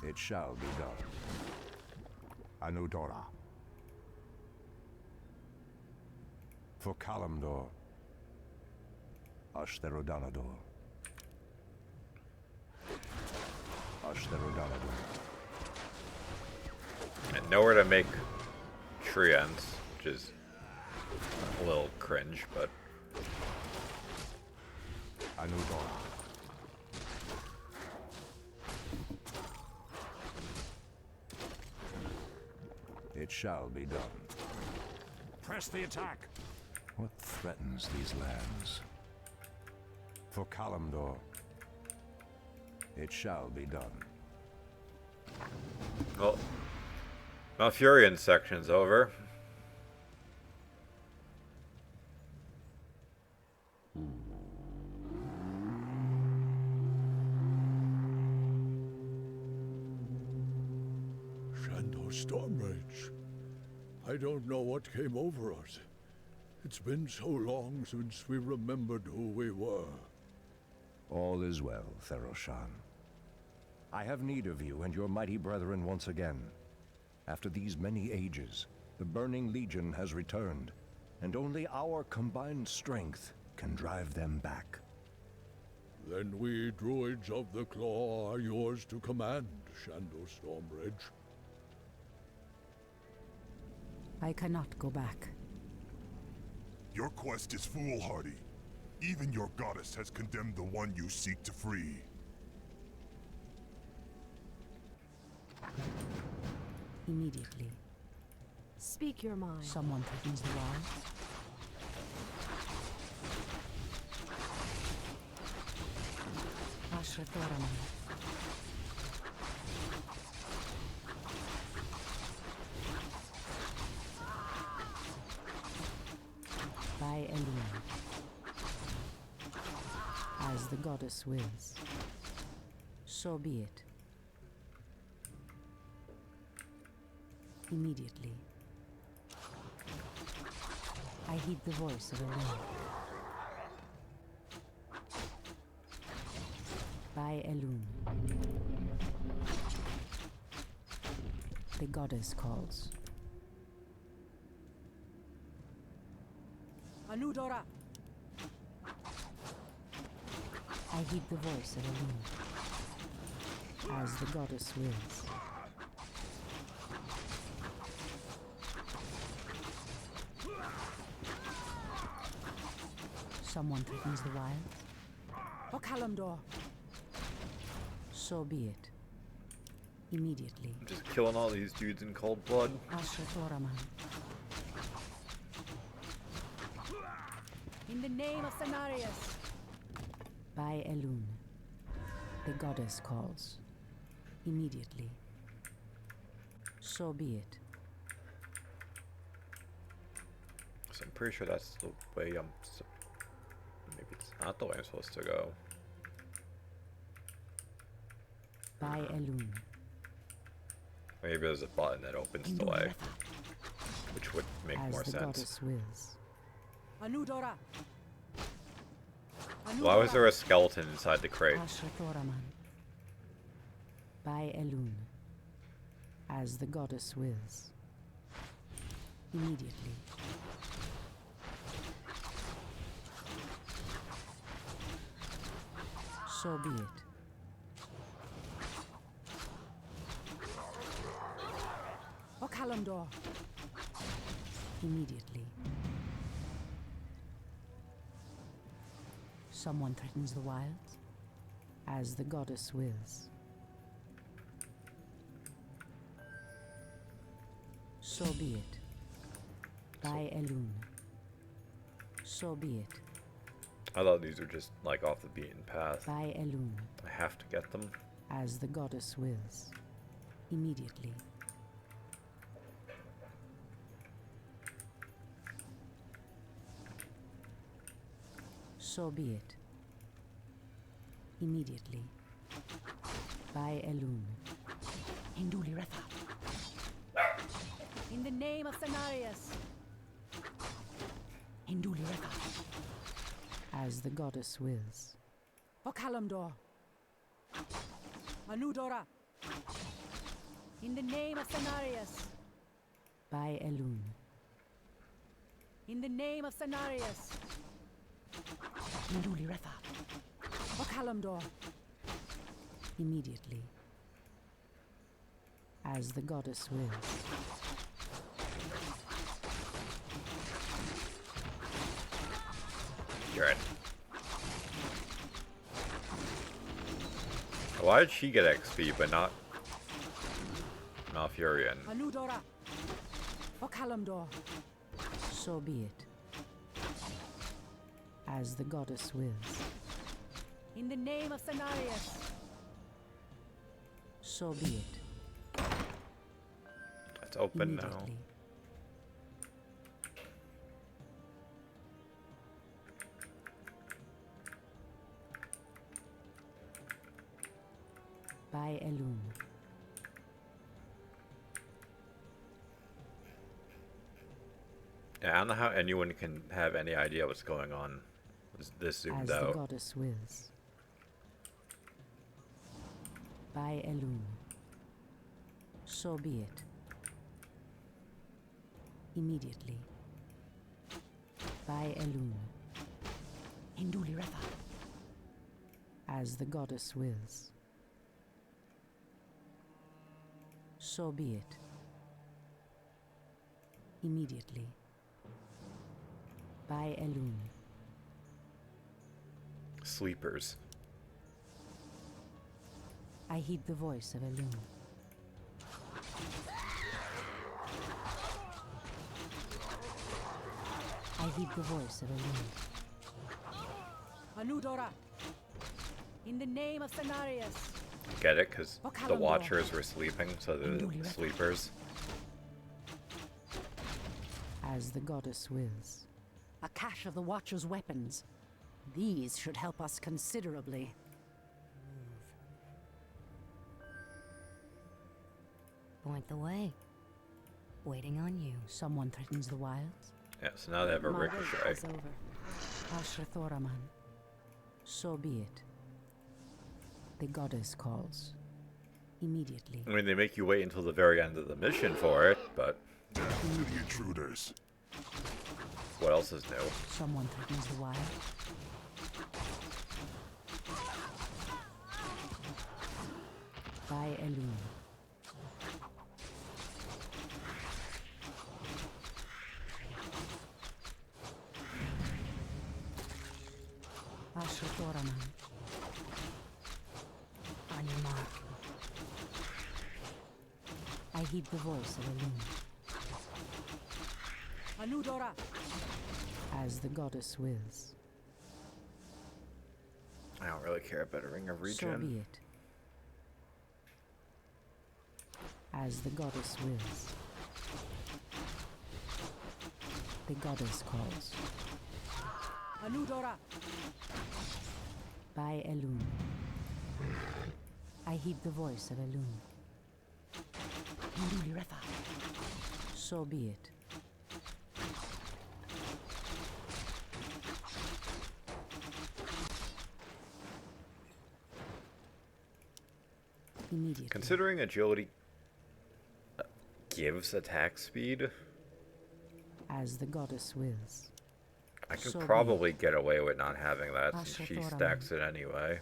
It shall be done. Anudora. For Kalimdor. Ashtherodanador. Ashtherodanador. And nowhere to make tree ends, which is a little cringe, but Anudora. It shall be done. Press the attack. What threatens these lands? For Kalimdor. It shall be done. well, Malfurion section's over. Shandor Stormrage. I don't know what came over us. It's been so long since we remembered who we were. All is well, Theroshan. I have need of you and your mighty brethren once again. After these many ages, the Burning Legion has returned, and only our combined strength can drive them back. Then we druids of the Claw are yours to command, Shandor Stormrage. I cannot go back. Your quest is foolhardy. Even your goddess has condemned the one you seek to free. Immediately. Speak your mind. Someone threatens the wall. Asher Thoraman. By Elune. As the goddess wills. So be it. Immediately. I heed the voice of Elune. By Elune. The goddess calls. Anudora! I heed the voice of Elune. As the goddess wills. Someone threatens the wild. For Kalimdor. So be it. Immediately. I'm just killing all these dudes in cold blood. Asher Thoraman. In the name of Cenarius. By Elune. The goddess calls. Immediately. So be it. So I'm pretty sure that's the way I'm... Maybe it's not the way I'm supposed to go. By Elune. Maybe there's a button that opens the way, which would make As more the sense. goddess wills. Anudora. Why was there a skeleton inside the crate? Asher Thoraman. By Elune. As the goddess wills. Immediately. So be it. Okalamdor. Immediately. Someone threatens the wilds, as the goddess wills. So be it. By Elun. So be it. I thought these were just like off the beaten path. By Elun. I have to get them. As the goddess wills. Immediately. So be it. Immediately. By Elun. Hinduli Retha. In the name of Cenarius. Hinduli Retha. As the goddess wills. Okalamdor. Anudora. In the name of Cenarius. By Elun. In the name of Cenarius. Hinduli Retha. Okalamdor. Immediately. As the goddess wills. You're right. Why did she get XP but not Malfurion? Anudora. Okalamdor. So be it. As the goddess wills. In the name of Cenarius. So be it. It's open now. By Elun. Yeah, I don't know how anyone can have any idea what's going on. This zoomed As out. the goddess wills. By Elun. So be it. Immediately. By Elun. Hinduli Retha. As the goddess wills. So be it. Immediately. By Elun. Sleepers. I heed the voice of Elun. I heed the voice of Elun. Anudora. In the name of Cenarius. Get it? Because the Watchers were sleeping, so the sleepers. As the goddess wills. A cache of the Watcher's weapons. These should help us considerably. Point the way. Waiting on you. Someone threatens the wilds. Yeah, so now they have a My wait ricochet. is over. Ashrathoraman. So be it. The goddess calls. Immediately. I mean, they make you wait until the very end of the mission for it, but Death to the intruders. what else is new? Someone threatens the wild. By Elun. Ashrathoraman. On your mark. I heed the voice of Elun. Anudora. As the goddess wills. I don't really care about a ring of regen. So be it. As the goddess wills. The goddess calls. Anudora. By Elun. I heed the voice of Elun. Hinduli Retha. So be it. Immediately. Considering agility gives attack speed, As the goddess wills. I can So be probably get away with not having that since she Ashrathoraman. stacks it anyway.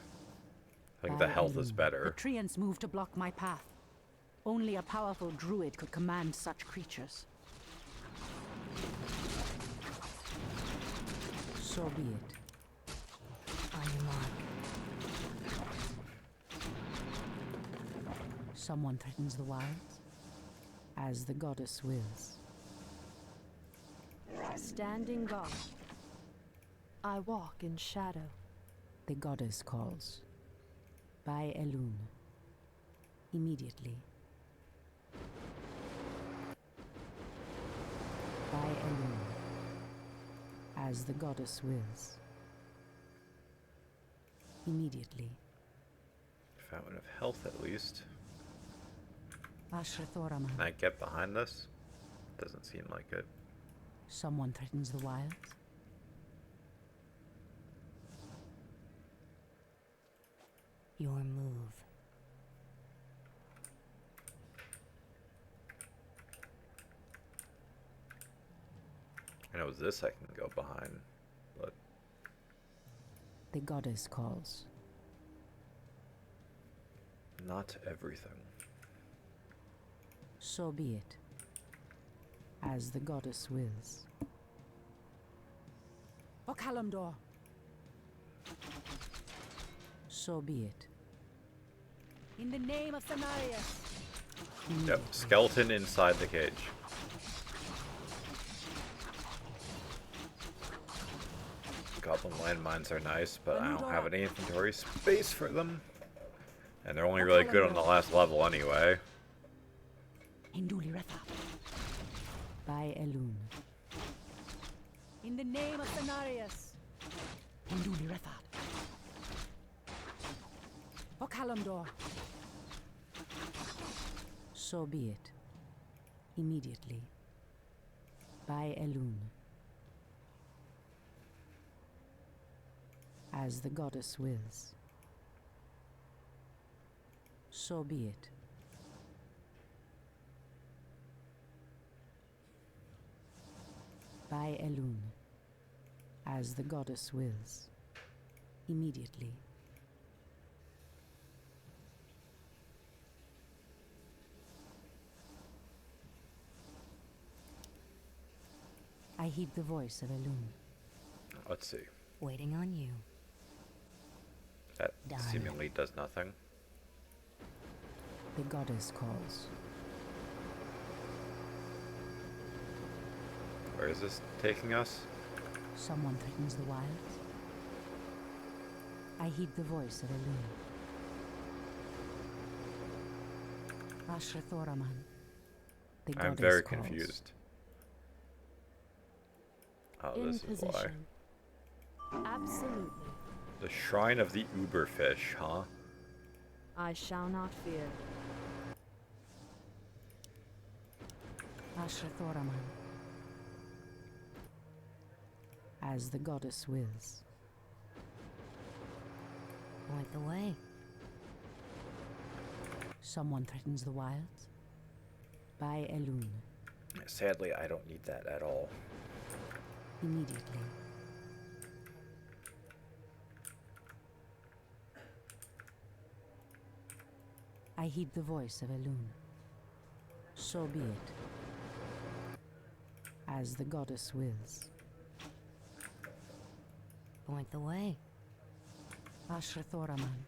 I think the health is The better. treants move to block my path. Only a powerful druid could command such creatures. So be it. On your mark. Someone threatens the wilds, as the goddess wills. Standing guard. I walk in shadow. The goddess calls. By Elune. Immediately. By Elune. As the goddess wills. Immediately. Fountain of health, at least. Ashrathoraman. Can I get behind this? Doesn't seem like it. Someone threatens the wilds. Your move. I know this I can go behind, but The goddess calls. not everything. So be it. As the goddess wills. O Kalimdor. So be it. In the name of Cenarius. Yep, skeleton inside the cage. Goblin landmines are nice, but I don't have any inventory space for them. And they're only really good on the last level anyway. Hinduli Retha. By Elune. In the name of Cenarius. Hinduli Retha. O Kalimdor. So be it. Immediately. By Elune. As the goddess wills. So be it. By Elune. As the goddess wills. Immediately. I heed the voice of Elune. Let's see. Waiting on you. That Done. seemingly does nothing. The goddess calls. Where is this taking us? Someone threatens the wilds. I heed the voice of Elune. Ashrathoraman. The goddess I'm very calls. confused. Oh, In this is why. position. Absolutely. The Shrine of the Uberfish, huh? I shall not fear. Ashrathoraman. As the goddess wills. Point the way. Someone threatens the wilds. By Elune. Sadly, I don't need that at all. Immediately. I heed the voice of Elune. So be it. As the goddess wills. Point the way. Ashrathoraman.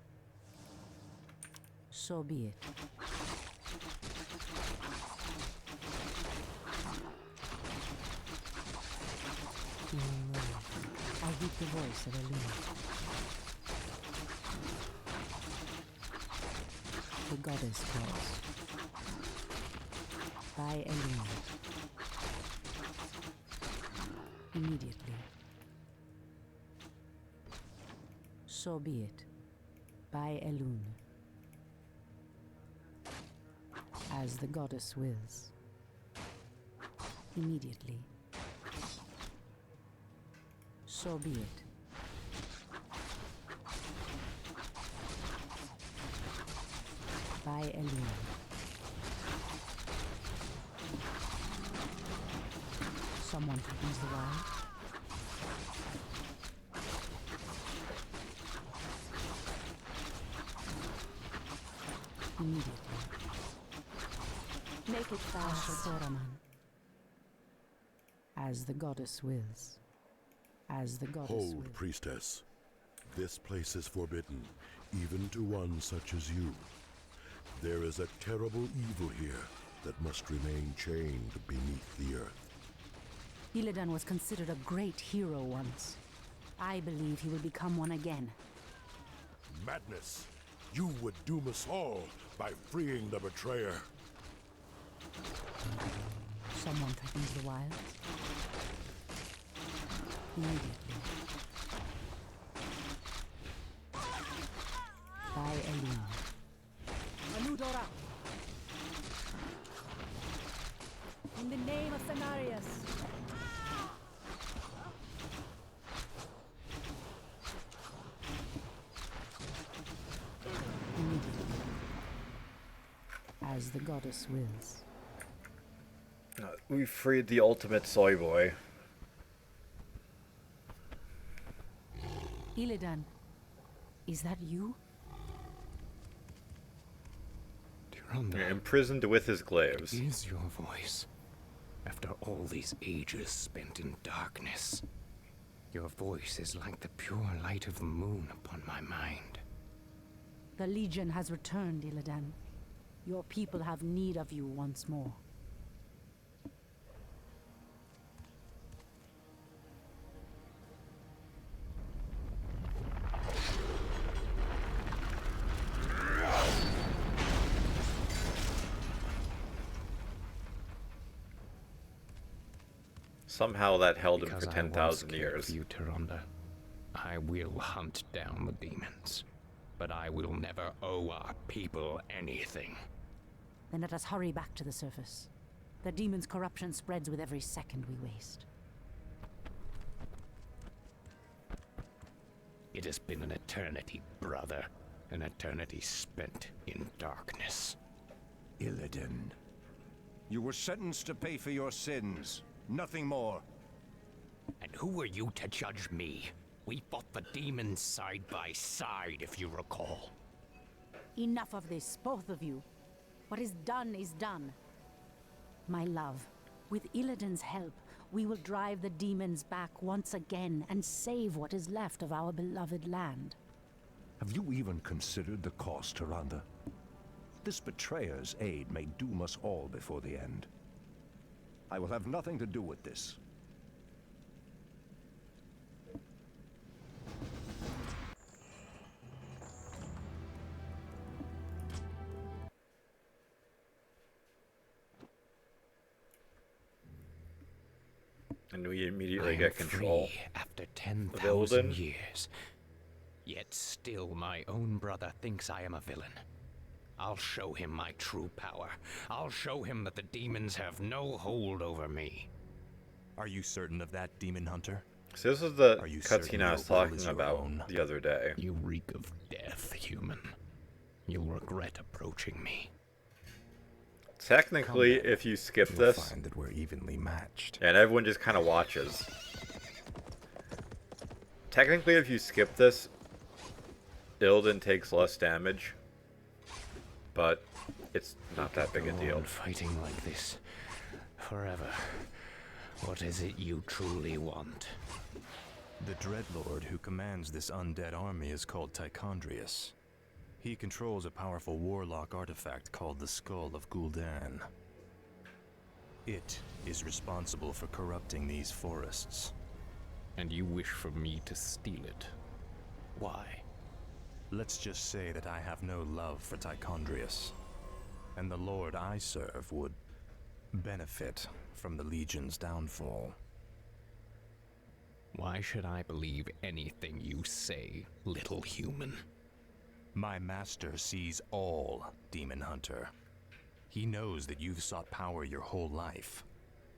So be it. Your move. I heed the voice of Elune. The goddess calls. By Elune. Immediately. So be it. By Elune. As the goddess wills. Immediately. So be it. By Elune. Someone threatens the wild. Immediately. Make it fast. Ashotoraman. As the goddess wills. As the goddess Hold, wills. priestess. This place is forbidden, even to one such as you. There is a terrible evil here that must remain chained beneath the earth. Illidan was considered a great hero once. I believe he will become one again. Madness! You would doom us all by freeing the betrayer. Someone threatens the wild. Immediately. By Elin. Anudora! In the name of Cenarius! Immediately. As the goddess wills. We freed the ultimate soy boy. Illidan, is that you? You're imprisoned with his glaives. Is your voice. After all these ages spent in darkness, your voice is like the pure light of the moon upon my mind. The Legion has returned, Illidan. Your people have need of you once more. Somehow that held him Because for I 10,000 once cared years. for you, Tyrande. I will hunt down the demons, but I will never owe our people anything. Then let us hurry back to the surface. The demon's corruption spreads with every second we waste. It has been an eternity, brother. An eternity spent in darkness. Illidan, you were sentenced to pay for your sins. Nothing more. And who are you to judge me? We fought the demons side by side, if you recall. Enough of this, both of you. What is done. My love, with Illidan's help, we will drive the demons back once again and save what is left of our beloved land. Have you even considered the cost, Tyrande? This betrayer's aid may doom us all before the end. I will have nothing to do with this. And we immediately I am get control free after of 10,000 Illidan. years. Yet still my own brother thinks I am a villain. I'll show him my true power. I'll show him that the demons have no hold over me. Are you certain of that, Demon Hunter? So this is the Are you certain cutscene I was your will talking is your about own? the other day. You reek of death, human. You'll regret approaching me. Technically, Come then. if you skip You'll this, find that we're evenly matched. and everyone just kind of watches. Technically, if you skip this, Illidan takes less damage, but it's not that big a Go deal. on fighting like this forever. What is it you truly want? The Dreadlord who commands this undead army is called Tichondrius. He controls a powerful warlock artifact called the Skull of Gul'dan. It is responsible for corrupting these forests. And you wish for me to steal it. Why? Let's just say that I have no love for Tichondrius, and the Lord I serve would benefit from the Legion's downfall. Why should I believe anything you say, little human? My master sees all, Demon Hunter. He knows that you've sought power your whole life.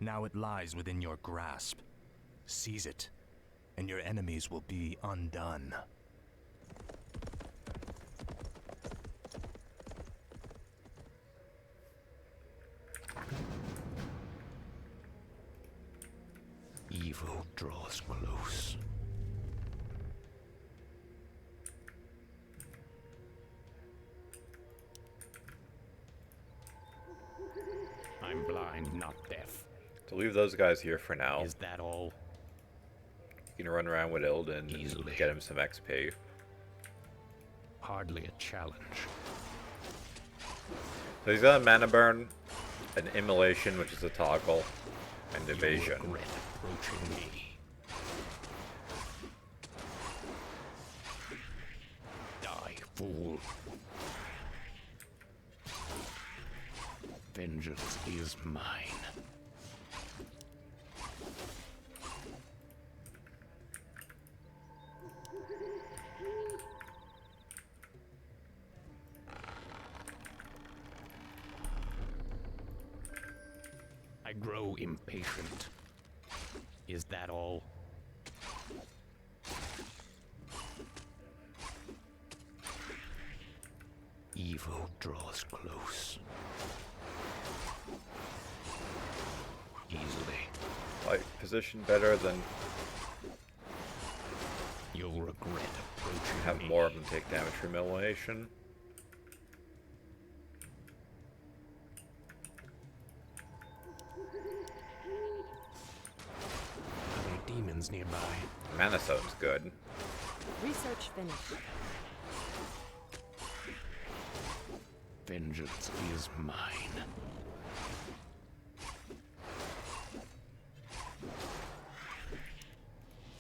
Now it lies within your grasp. Seize it, and your enemies will be undone. Evil draws close. I'm blind, not deaf. So leave those guys here for now. Is that all? You can run around with Ilden Easily. and get him some XP. Hardly a challenge. So he's got a mana burn, an immolation, which is a toggle, and evasion. You'll regret approaching me. Die, fool. Vengeance is mine. I grow impatient. Is that all? Evil draws close. Easily. Like, position better than You'll regret approaching have me. more of them take damage from immolation. Are there demons nearby? Mana Stone's good. Research finished. Vengeance is mine.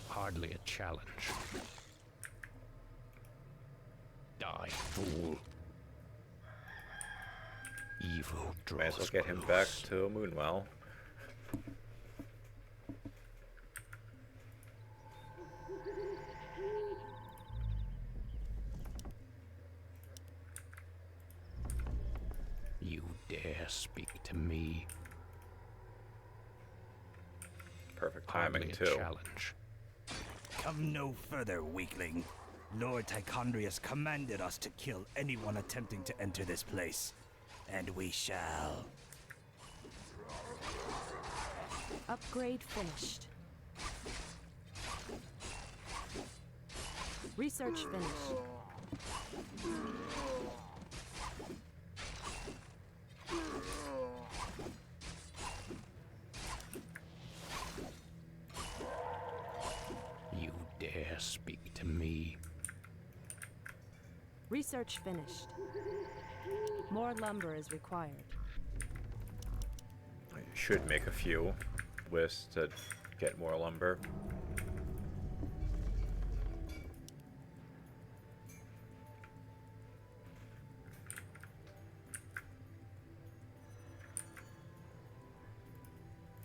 Hardly a challenge. Die, fool. Evil draws Might as well get him close. back to Moonwell. You dare speak to me? Perfect Hardly timing a too. challenge. Come no further, weakling. Lord Tichondrius commanded us to kill anyone attempting to enter this place. And we shall. Upgrade finished. Research finished. You dare speak to me? Research finished. More lumber is required. I should make a few lists to get more lumber.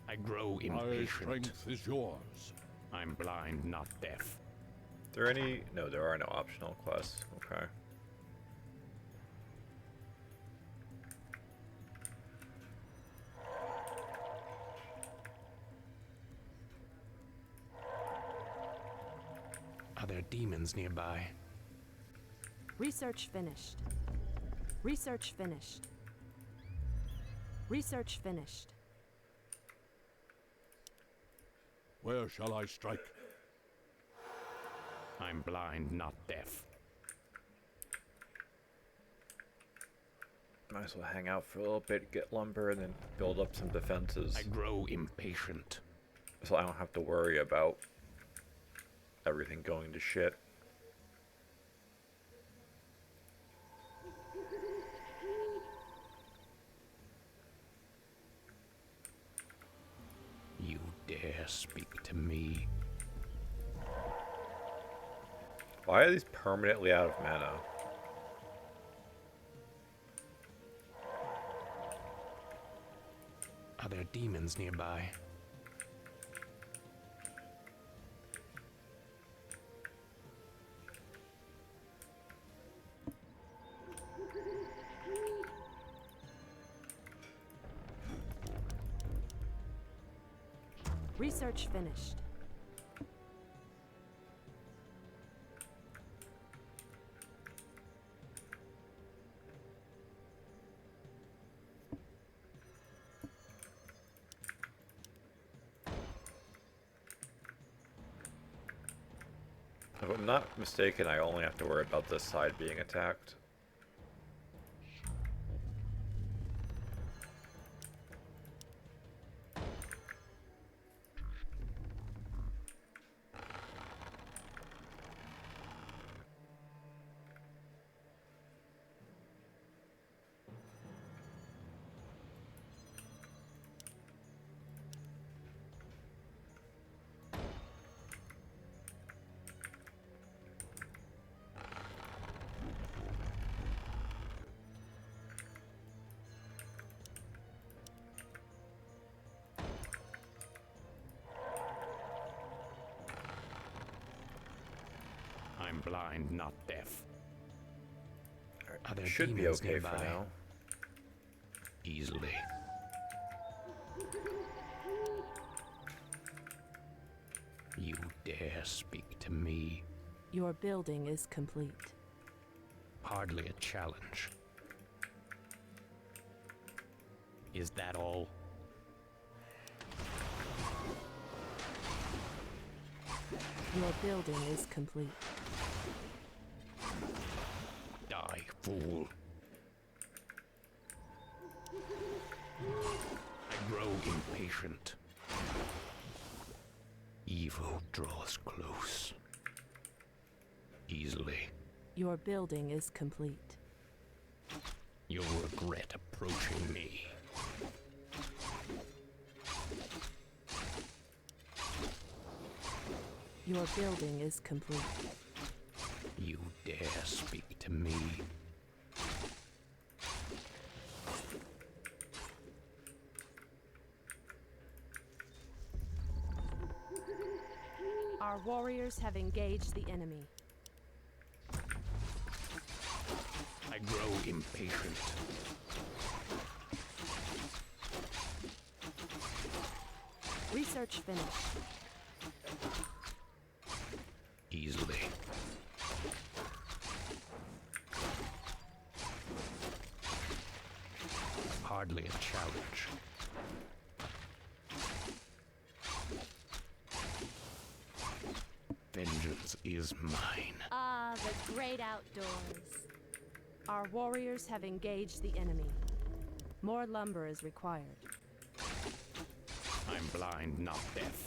I grow My impatient. strength is yours. I'm blind, not deaf. Are there any? No, there are no optional quests. Okay. Are there demons nearby? Research finished. Research finished. Research finished. Where shall I strike? I'm blind, not deaf. Might as well hang out for a little bit, get lumber, and then build up some defenses. I grow impatient. So I don't have to worry about everything going to shit. You dare speak to me? Why are these permanently out of mana? Are there demons nearby? Research finished. If I'm not mistaken, I only have to worry about this side being attacked. I'm blind, not deaf. Are there Should be demons okay nearby? for now. Easily. You dare speak to me? Your building is complete. Hardly a challenge. Is that all? Your building is complete. Die, fool. I grow impatient. Evil draws close. Easily. Your building is complete. You'll regret approaching me. Your building is complete. You dare speak to me? Our warriors have engaged the enemy. I grow impatient. Research finished. Easily. Hardly a challenge. Vengeance is mine. Ah, the great outdoors. Our warriors have engaged the enemy. More lumber is required. I'm blind, not deaf.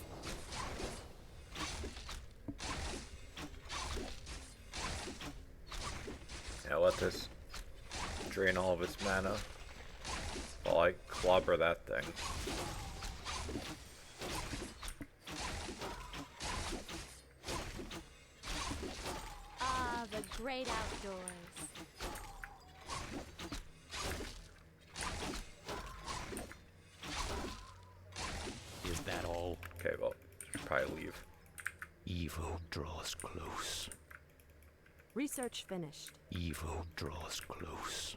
Yeah, let this drain all of its mana while I clobber that thing. Ah, the great outdoors. Is that all? Okay, well, should probably leave. Evil draws close. Research finished. Evil draws close.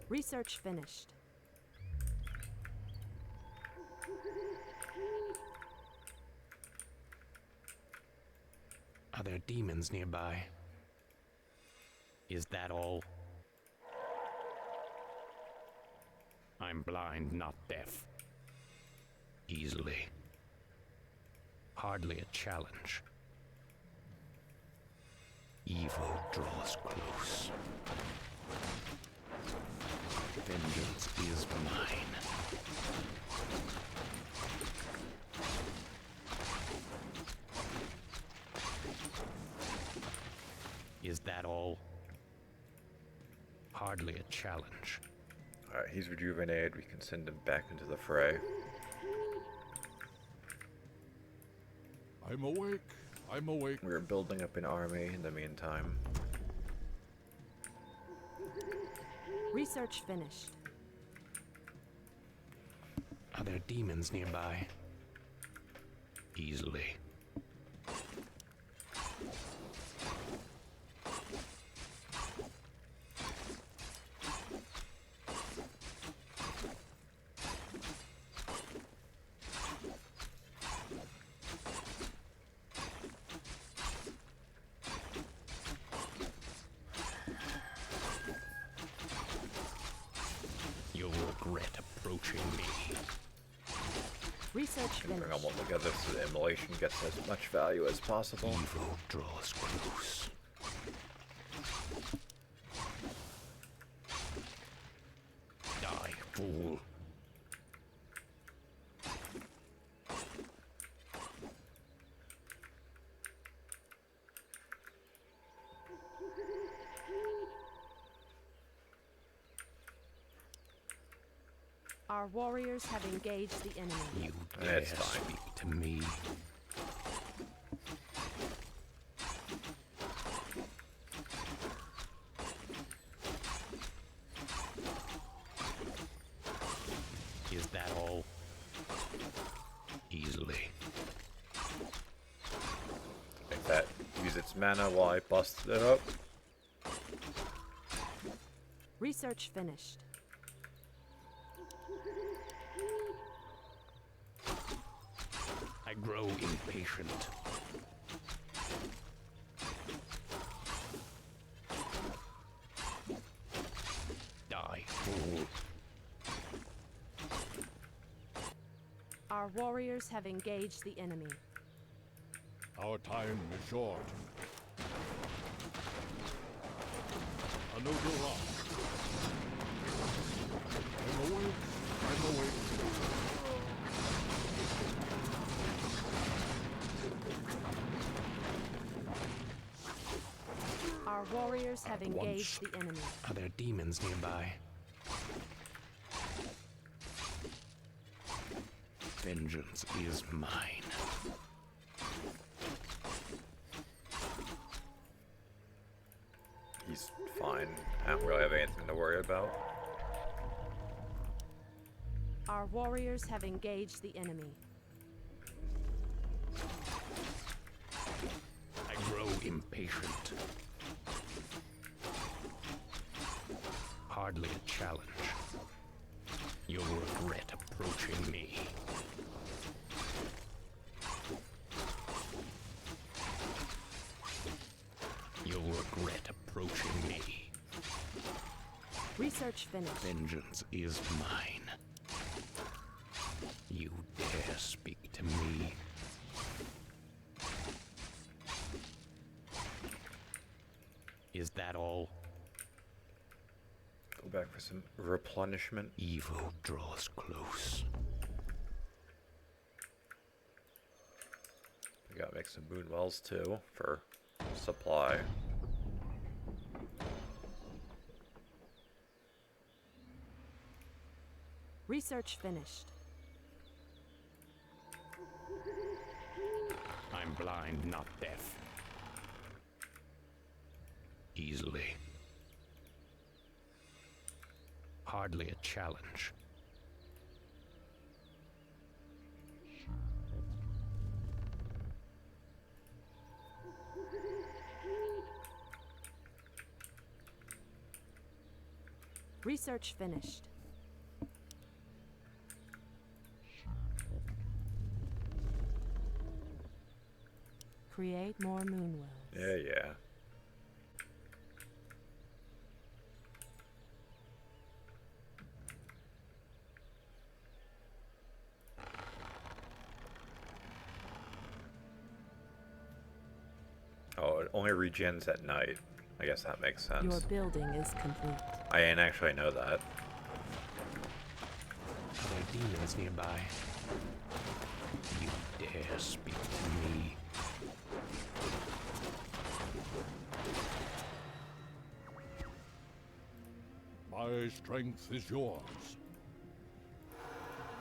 Research finished. Are there demons nearby? Is that all? I'm blind, not deaf. Easily. Hardly a challenge. Evil draws close. Vengeance is mine. Is that all? Hardly a challenge. Alright, he's rejuvenated. We can send him back into the fray. I'm awake. I'm awake. We're building up an army in the meantime. Research finished. Are there demons nearby? Easily. You'll regret approaching me. Research Bring finished. them all together so the immolation gets as much value as possible. Evil draws close. Die, fool. Our warriors have engaged the enemy. You dare It's fine. speak to me? Is that all? its mana while I busted it up. Research finished. I grow impatient. Die, fool. Our warriors have engaged the enemy. Our time is short. A new rock. I'm awake. I'm awake. Our warriors have engaged the enemy. Are there demons nearby? Vengeance is mine. He's fine. I don't really have anything to worry about. Our warriors have engaged the enemy. I grow impatient. Hardly a challenge. You'll regret approaching me. You'll regret approaching me. Research finished. Vengeance is mine. You dare speak to me? Is that all? Go back for some replenishment. Evil draws close. We gotta make some moon wells too for supply. Research finished. I'm blind, not deaf. Easily. Hardly a challenge. Research finished. Create more moon wells. Yeah. Oh, it only regens at night. I guess that makes sense. Your building is complete. I didn't actually know that. Are there demons nearby? You dare speak to me? My strength is yours.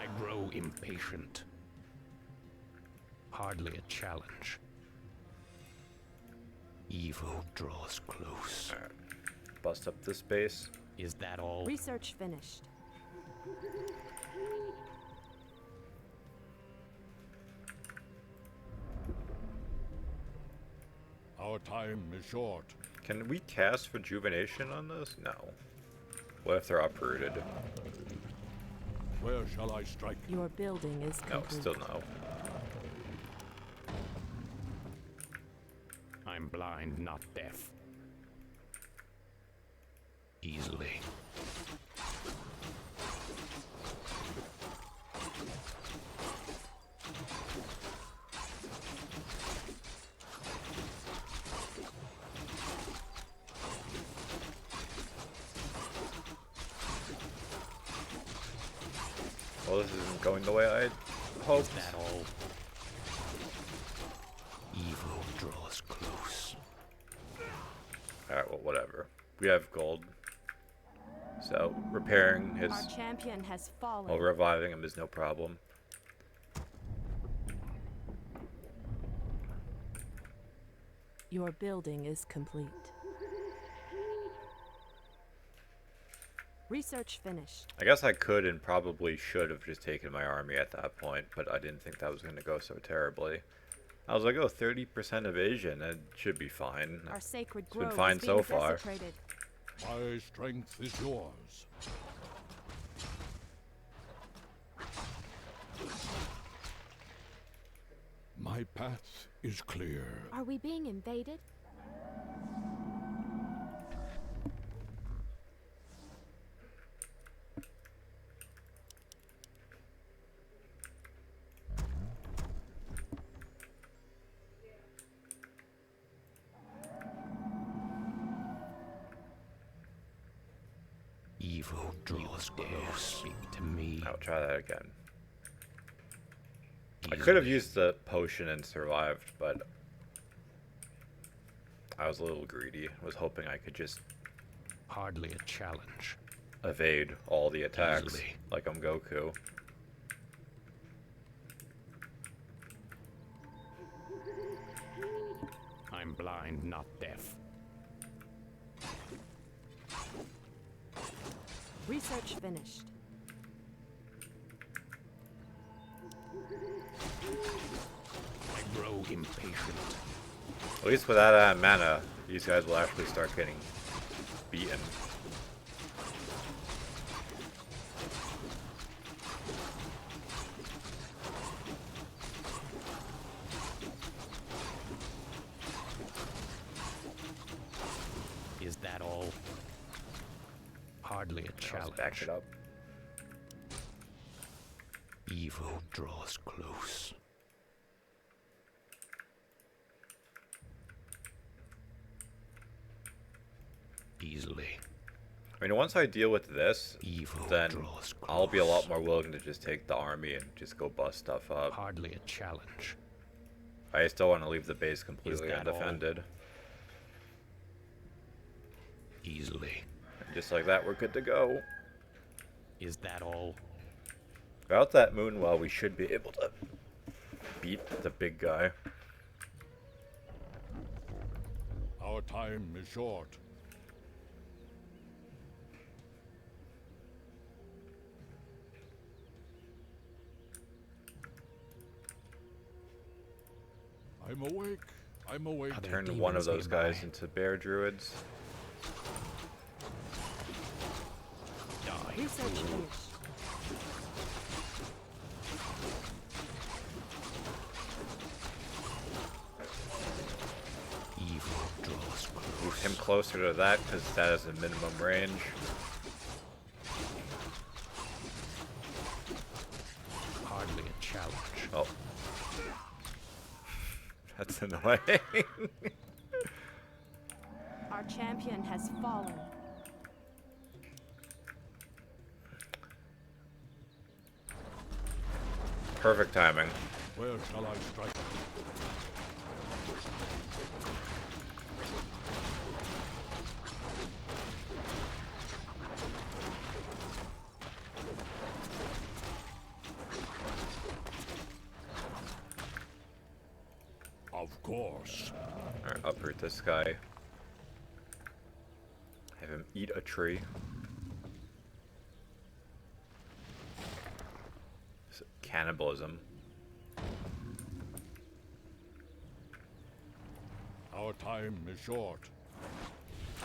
I grow impatient. Hardly a challenge. Evil draws close. Alright. Bust up this base. Is that all? Research finished. Our time is short. Can we cast Rejuvenation on this? No. What if they're uprooted? Where shall I strike? Your building is No, complete. still no. I'm blind, not deaf. Easily. Well, this isn't going the way I hoped. Is that all? Evil draws close. Alright, well, whatever. We have gold. So, repairing his... Our champion has fallen. Well, reviving him is no problem. Your building is complete. Research finished. I guess I could and probably should have just taken my army at that point, but I didn't think that was going to go so terribly. I was like, oh, 30% evasion. It should be fine. Our sacred It's been grove fine is being so far. desecrated. My strength is yours. My path is clear. Are we being invaded? Evil draws close. Speak to me. I'll try that again. I could have used the potion and survived, but I was a little greedy. I was hoping I could just Hardly a challenge. evade all the attacks Easily. like I'm Goku. I'm blind, not deaf. Research finished. I grow impatient. At least with that mana, these guys will actually start getting beaten. Is that all? Hardly a challenge. Back it up. Evil draws close. Easily. I mean, once I deal with this, Evil then draws I'll be a lot more willing to just take the army and just go bust stuff up. Hardly a challenge. I still want to leave the base completely that all? undefended. Easily. And just like that, we're good to go. Is that all? Without that Moonwell, we should be able to beat the big guy. Our time is short. I'm awake. I'm awake. Turn one of those guys into bear druids. Research finished. Evil draws close. Move him closer to that because that is a minimum range. Hardly a challenge. Oh. That's annoying. Our champion has fallen. Perfect timing. Where shall I strike? Of course. Alright, uproot this guy. Have him eat a tree. This cannibalism. Our time is short.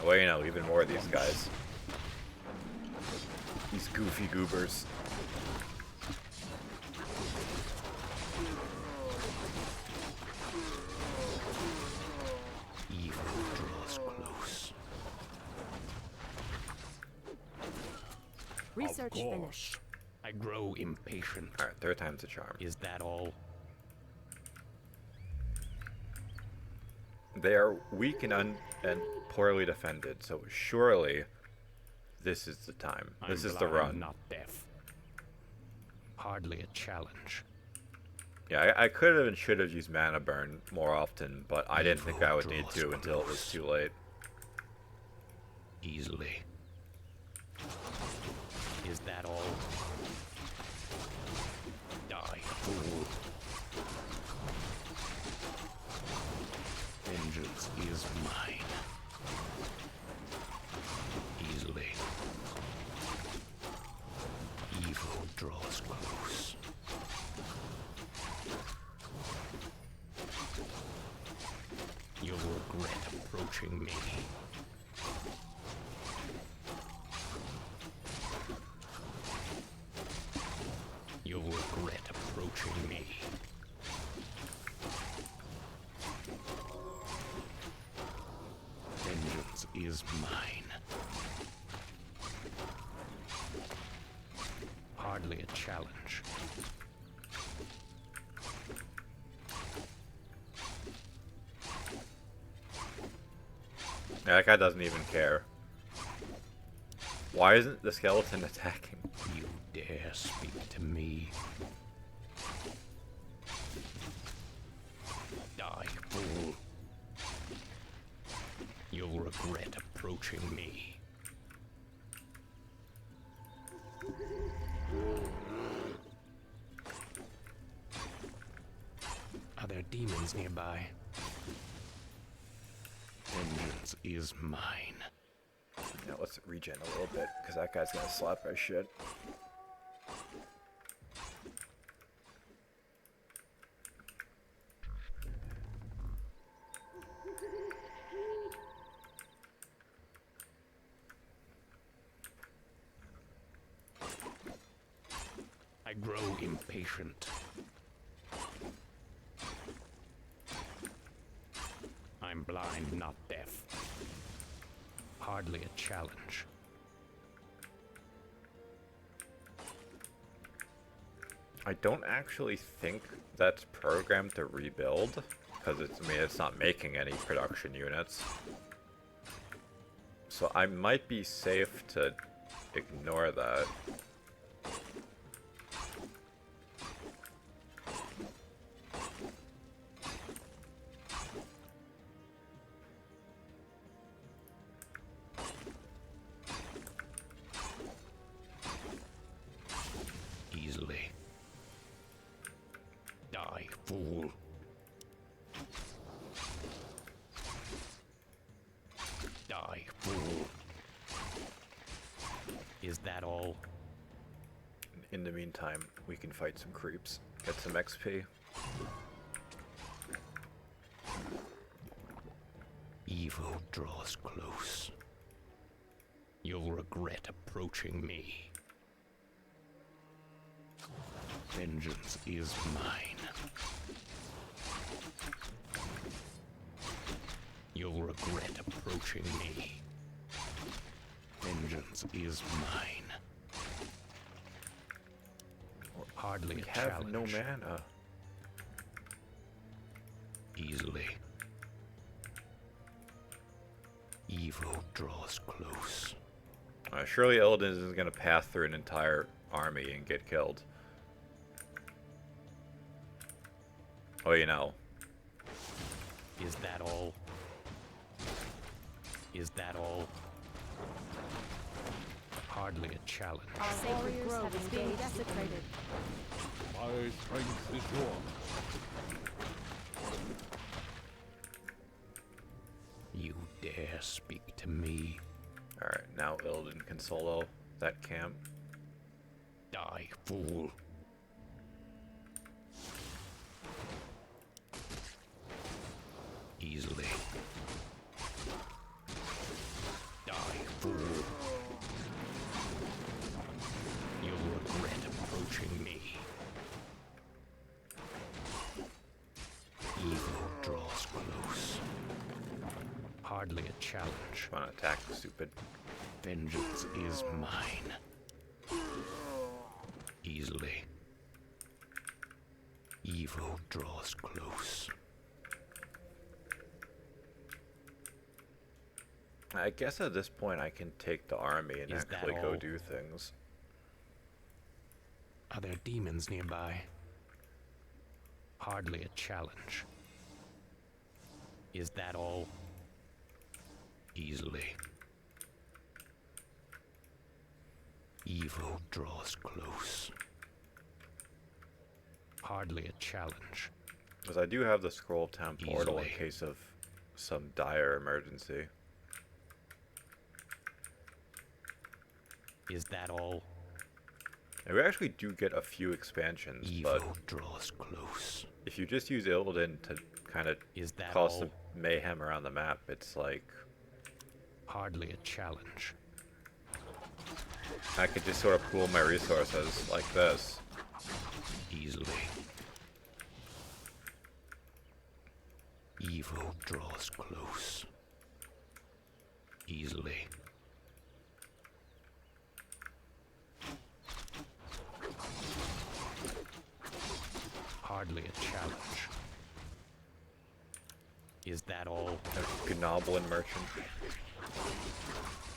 Oh, wait, no, even more of these guys. These goofy goobers. Evil draws close. Research finished. I grow impatient. Alright, third time's a charm. Is that all? They are weak and poorly defended, so surely this is the time. This is the blind, run. Not deaf. Hardly a challenge. Yeah, I could have and should have used mana burn more often, but I didn't think I would need to until it was too late. Easily. Is that all? Die, fool. Vengeance is mine. Easily. Evil draws close. You'll regret approaching me. You'll regret approaching me. Vengeance is mine. Hardly a challenge. Yeah, that guy doesn't even care. Why isn't the skeleton attacking? You dare speak to me? Die, fool. You'll regret approaching me. Are there demons nearby? Vengeance is mine. Now let's regen a little bit, because that guy's gonna slap our shit. I grow impatient. I'm blind, not deaf. Hardly a challenge. I don't actually think that's programmed to rebuild, because it's not making any production units. So I might be safe to ignore that. Easily. Die, fool. Die, fool. Is that all? In the meantime, we can fight some creeps, get some XP. Evil draws close. You'll regret approaching me. Vengeance is mine. You'll regret approaching me. Vengeance is mine. Hardly a have challenge. no mana. Easily. Evil draws close. Surely Illidan isn't gonna pass through an entire army and get killed. Oh, you know. Is that all? Is that all? Hardly a challenge. Our sacred grove is being desecrated. My strength is yours. You dare speak to me? Alright, now Illidan can solo that camp. Die, fool. Easily. Die, fool. You'll regret approaching me. Evil draws close. Hardly a challenge. Wanna attack, stupid. Vengeance is mine. Easily. Evil draws close. I guess at this point I can take the army and Is that actually go all? do things. Are there demons nearby? Hardly a challenge. Is that all? Easily. Evil draws close. Hardly a challenge. Because I do have the Scroll Town portal in Easily. case of some dire emergency. Is that all? And we actually do get a few expansions, Evil but draws close. if you just use Illidan to kind of Is that cause all? some mayhem around the map. It's like Hardly a challenge. I could just sort of pool my resources like this. Easily. Evil draws close. Easily. Hardly a challenge. Is that all? A Gnoblin merchant.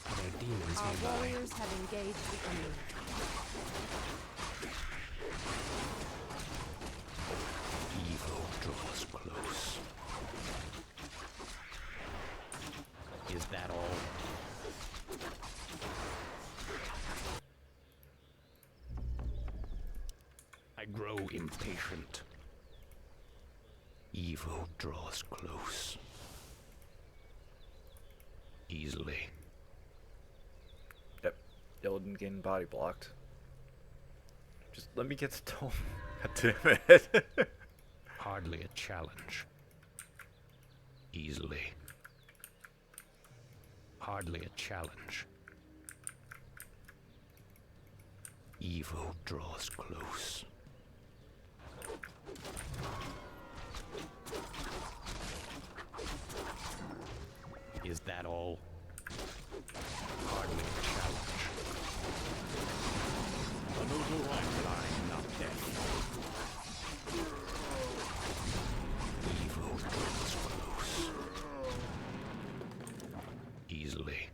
Are there demons Our nearby? warriors have engaged the enemy. Evil draws close. Is that all? I grow impatient. Evil draws close. Easily. Yep. Illidan getting body blocked. Just let me get stone. God damn it. Hardly a challenge. Easily. Hardly a challenge. Evil draws close. Is that all? Hardly a challenge. I'm blind, not deaf. Evil draws close. Easily.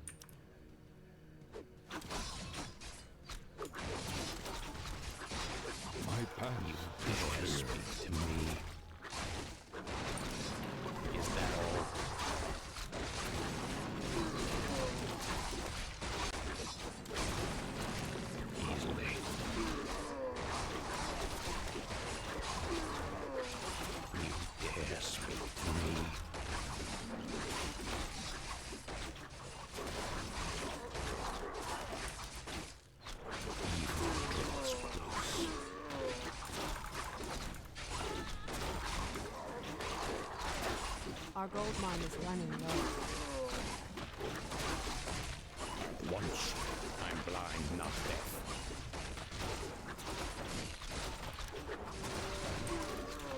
My path You dare speak to me. Is that all? Easily. You dare speak to me. Evil draws close. Our gold mine is running low. Once, I'm blind, not deaf.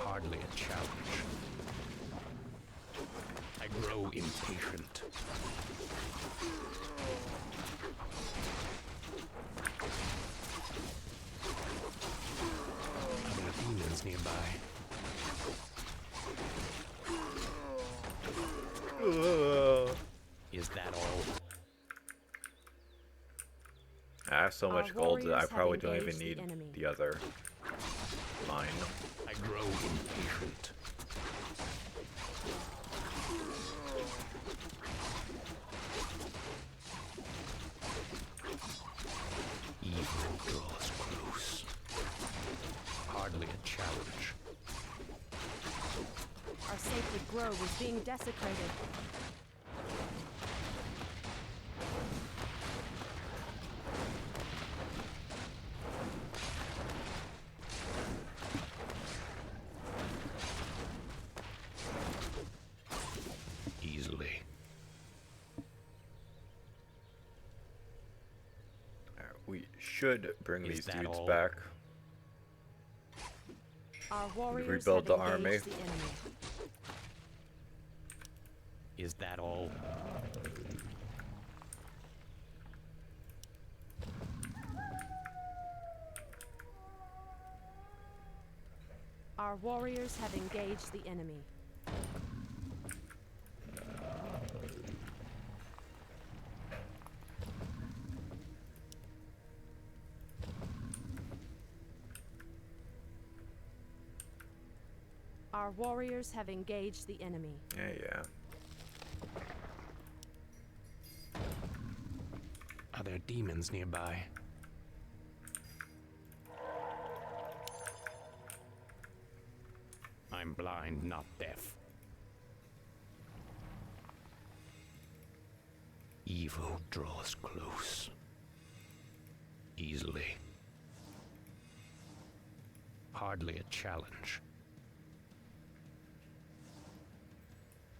Hardly a challenge. I grow impatient. Are there demons nearby? Is that all? I have so much Our gold that I warriors have probably don't even engaged the need enemy. the other mine. I grow impatient. Evil draws close. Hardly a challenge. Our sacred grove is being desecrated. Easily. We should bring Is these that dudes all? back. Our warriors Rebuild have the army. engaged the enemy. Is that all? Our warriors have engaged the enemy. Our warriors have engaged the enemy. Yeah. Are there demons nearby? I'm blind, not deaf. Evil draws close. Easily. Hardly a challenge.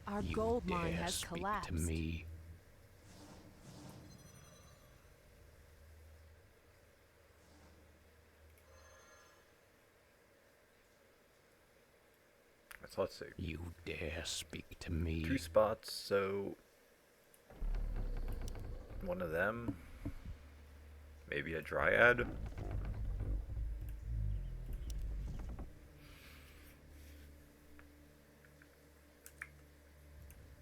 Our You gold mine dare has speak collapsed. to me? So let's see. You dare speak to me? 2 spots, so one of them. Maybe a dryad.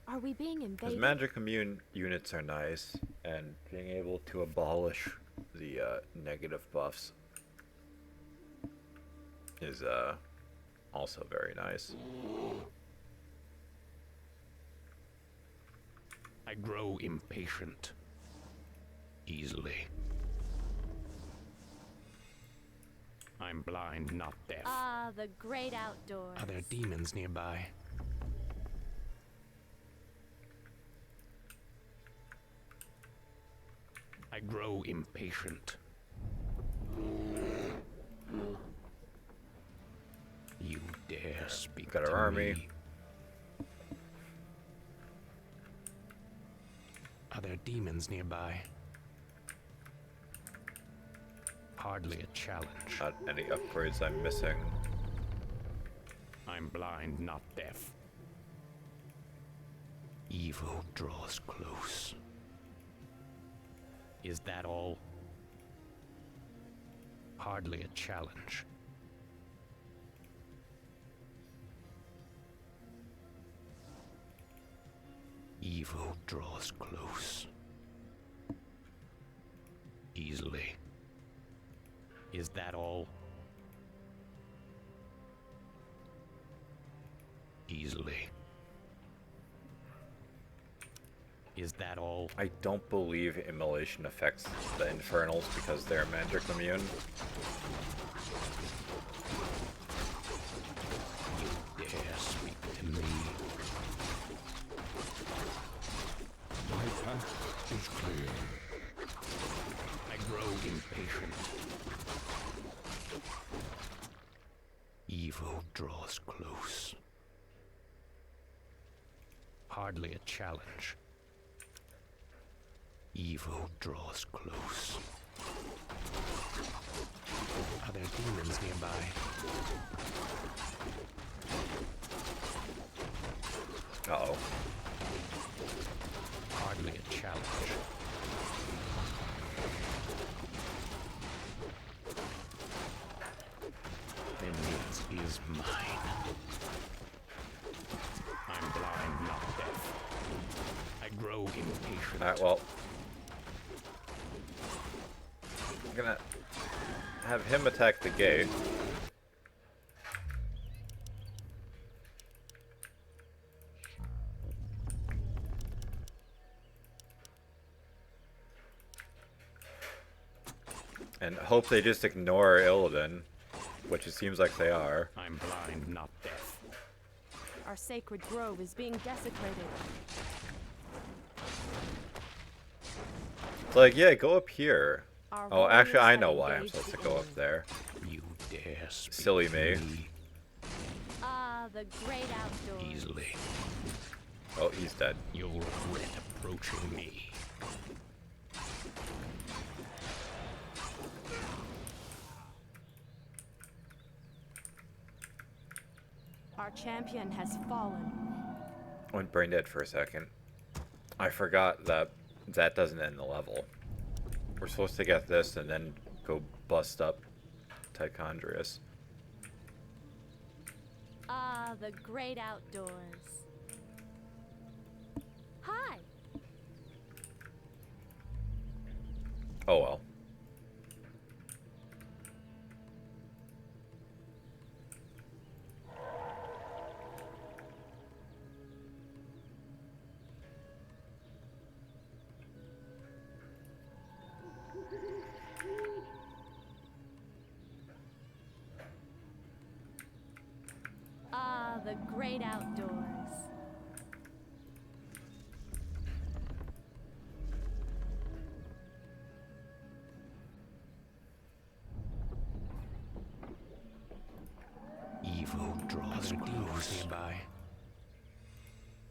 Are we being Because invaded? magic immune units are nice, and being able to abolish the negative buffs is also very nice. I grow impatient. Easily. I'm blind, not deaf. Ah, the great outdoors. Are there demons nearby? I grow impatient. You dare speak Got our to army. me? Are there demons nearby? Hardly a challenge. Not any upgrades I'm missing. I'm blind, not deaf. Evil draws close. Is that all? Hardly a challenge. Evil draws close. Easily. Is that all? Easily. Is that all? I don't believe immolation affects the infernals because they're magic immune. You dare speak to me? My path is clear. I grow impatient. Evil draws close. Hardly a challenge. Evil draws close. Are there demons nearby? Uh-oh. Hardly a challenge. Vengeance is mine. I'm blind, not deaf. I grow impatient. Alright, well. I'm gonna have him attack the gate. And hope they just ignore Illidan, which it seems like they are. I'm blind, not deaf. Our sacred grove is being desecrated. It's like, yeah, go up here. Our Oh, actually, I warriors know have why I'm engaged supposed to the go enemy. up there. You dare speak Silly to me. Ah, the great outdoors. Easily. Oh, he's dead. You'll regret approaching me. Our champion has fallen. Went brain dead for a second. I forgot that that doesn't end the level. We're supposed to get this and then go bust up Tichondrius. Ah, the great outdoors. Hi. Oh well. Ah, the great outdoors. Evil draws close nearby.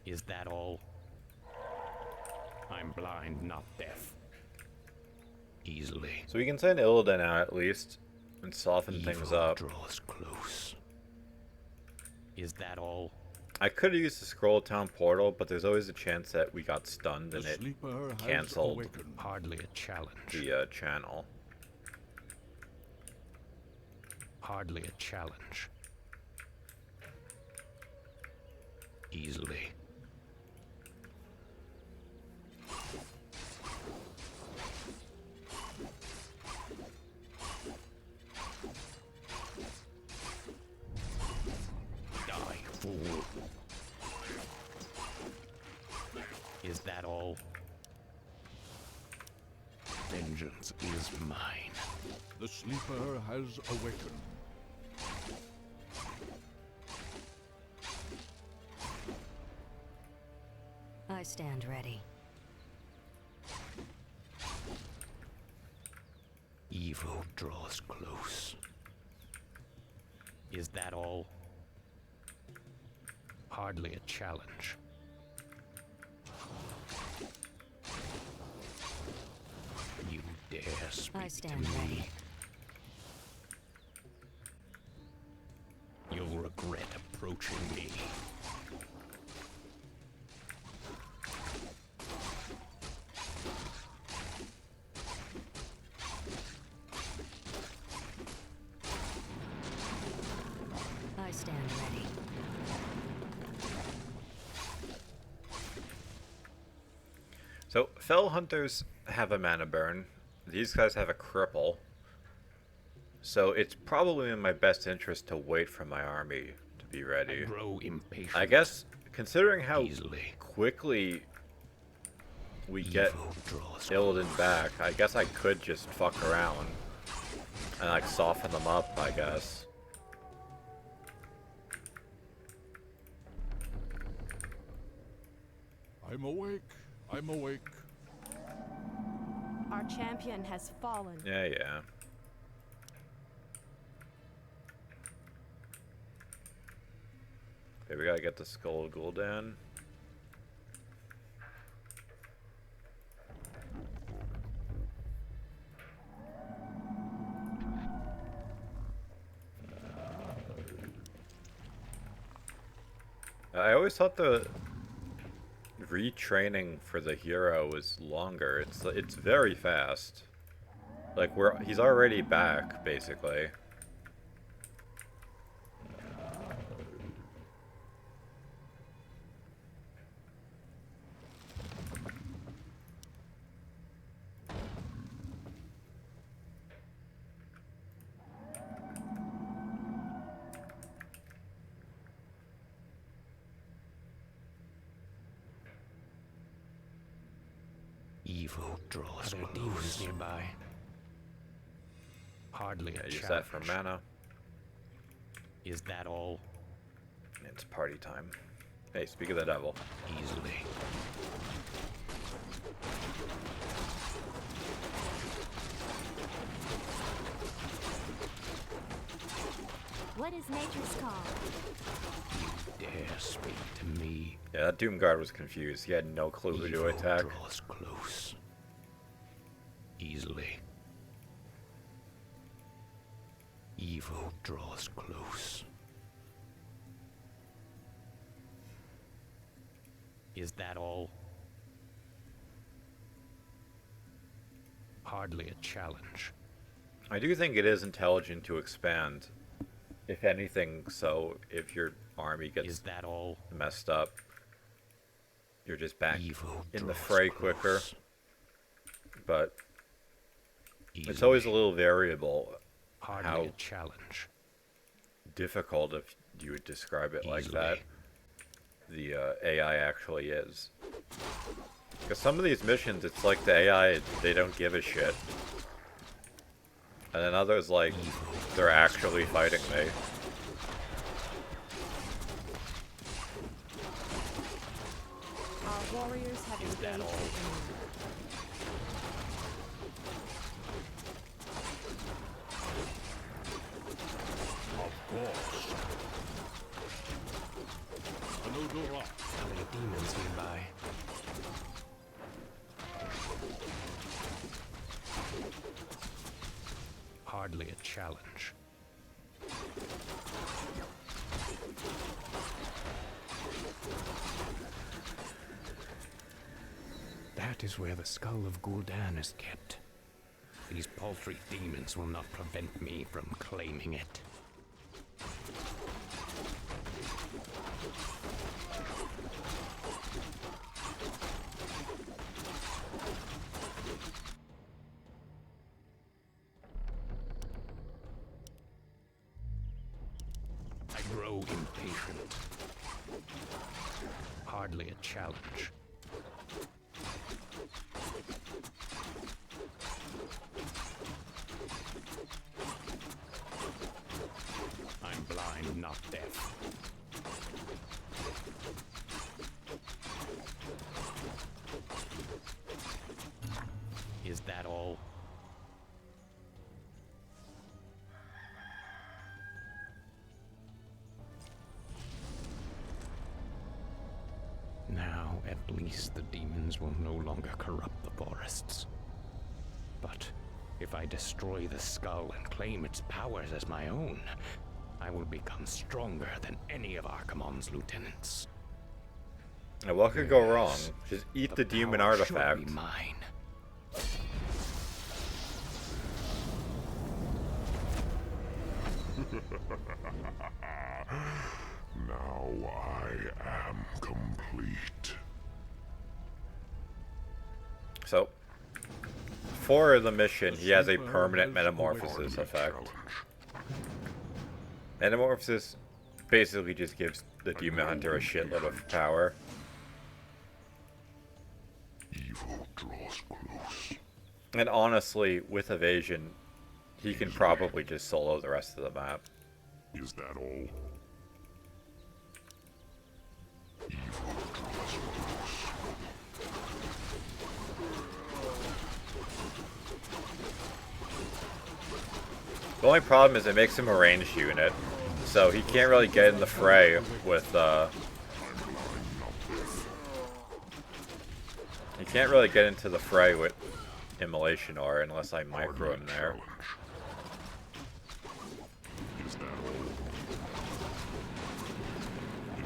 Is that all? I'm blind, not deaf. Easily. So we can send Illidan out at least and soften things up. Draws close. Is that all? I could have used the Scroll Town portal, but there's always a chance that we got stunned and it canceled Hardly a challenge. the channel. Hardly a challenge. Easily. Die, fool. Is that all? Vengeance is mine. The sleeper has awakened. I stand ready. Evil draws close. Is that all? Hardly a challenge. You dare speak to me? You'll regret approaching me. I stand ready. So, Fell Hunters have a mana burn. These guys have a cripple. So it's probably in my best interest to wait for my army to be ready. I grow impatient. I guess, considering how quickly we get Illidan back, I guess I could just fuck around and like soften them up, I guess. I'm awake. I'm awake. Our champion has fallen. Yeah, yeah. Okay, we gotta get the Skull of Gul'dan. I always thought the retraining for the hero was longer. It's very fast. Like he's already back basically. Evil draws close nearby. Hardly a Use challenge. that for mana. Is that all? It's party time. Hey, speak of the devil. Easily. What is nature's call? You dare speak to me? Yeah, that Doomguard was confused. He had no clue who to attack. Draws close. Easily. Evil draws close. Is that all? Hardly a challenge. I do think it is intelligent to expand. If anything, so if your army gets that all? Messed up, you're just back Evil in the draws fray close. quicker. But Easily. it's always a little variable Hardly how a challenge. difficult, if you would describe it like that, the AI actually is. Because some of these missions, it's like the AI, they don't give a shit. And then others, like, they're actually fighting me. Our warriors have engaged the enemy. Of course. Anudura. demons nearby. Hardly a challenge. That is where the skull of Gul'dan is kept. These paltry demons will not prevent me from claiming it. I grow impatient. Hardly a challenge. I'm blind, not deaf. Is that all? Now, at least the demons will no longer corrupt the forests. But if I destroy the skull and claim its powers as my own, I will become stronger than any of Archimonde's lieutenants. Now, what could go wrong? Just eat the demon power artifact. should be mine. Now I am complete. So, for the mission, he has a permanent metamorphosis effect. Metamorphosis basically just gives the demon hunter a shitload of power. Evil draws close. And honestly, with evasion, he can probably just solo the rest of the map. Is that all? Evil draws close. The only problem is it makes him a ranged unit, so he can't really get in the fray with, he can't really get into the fray with Immolation Ore unless I micro him there. Is that all?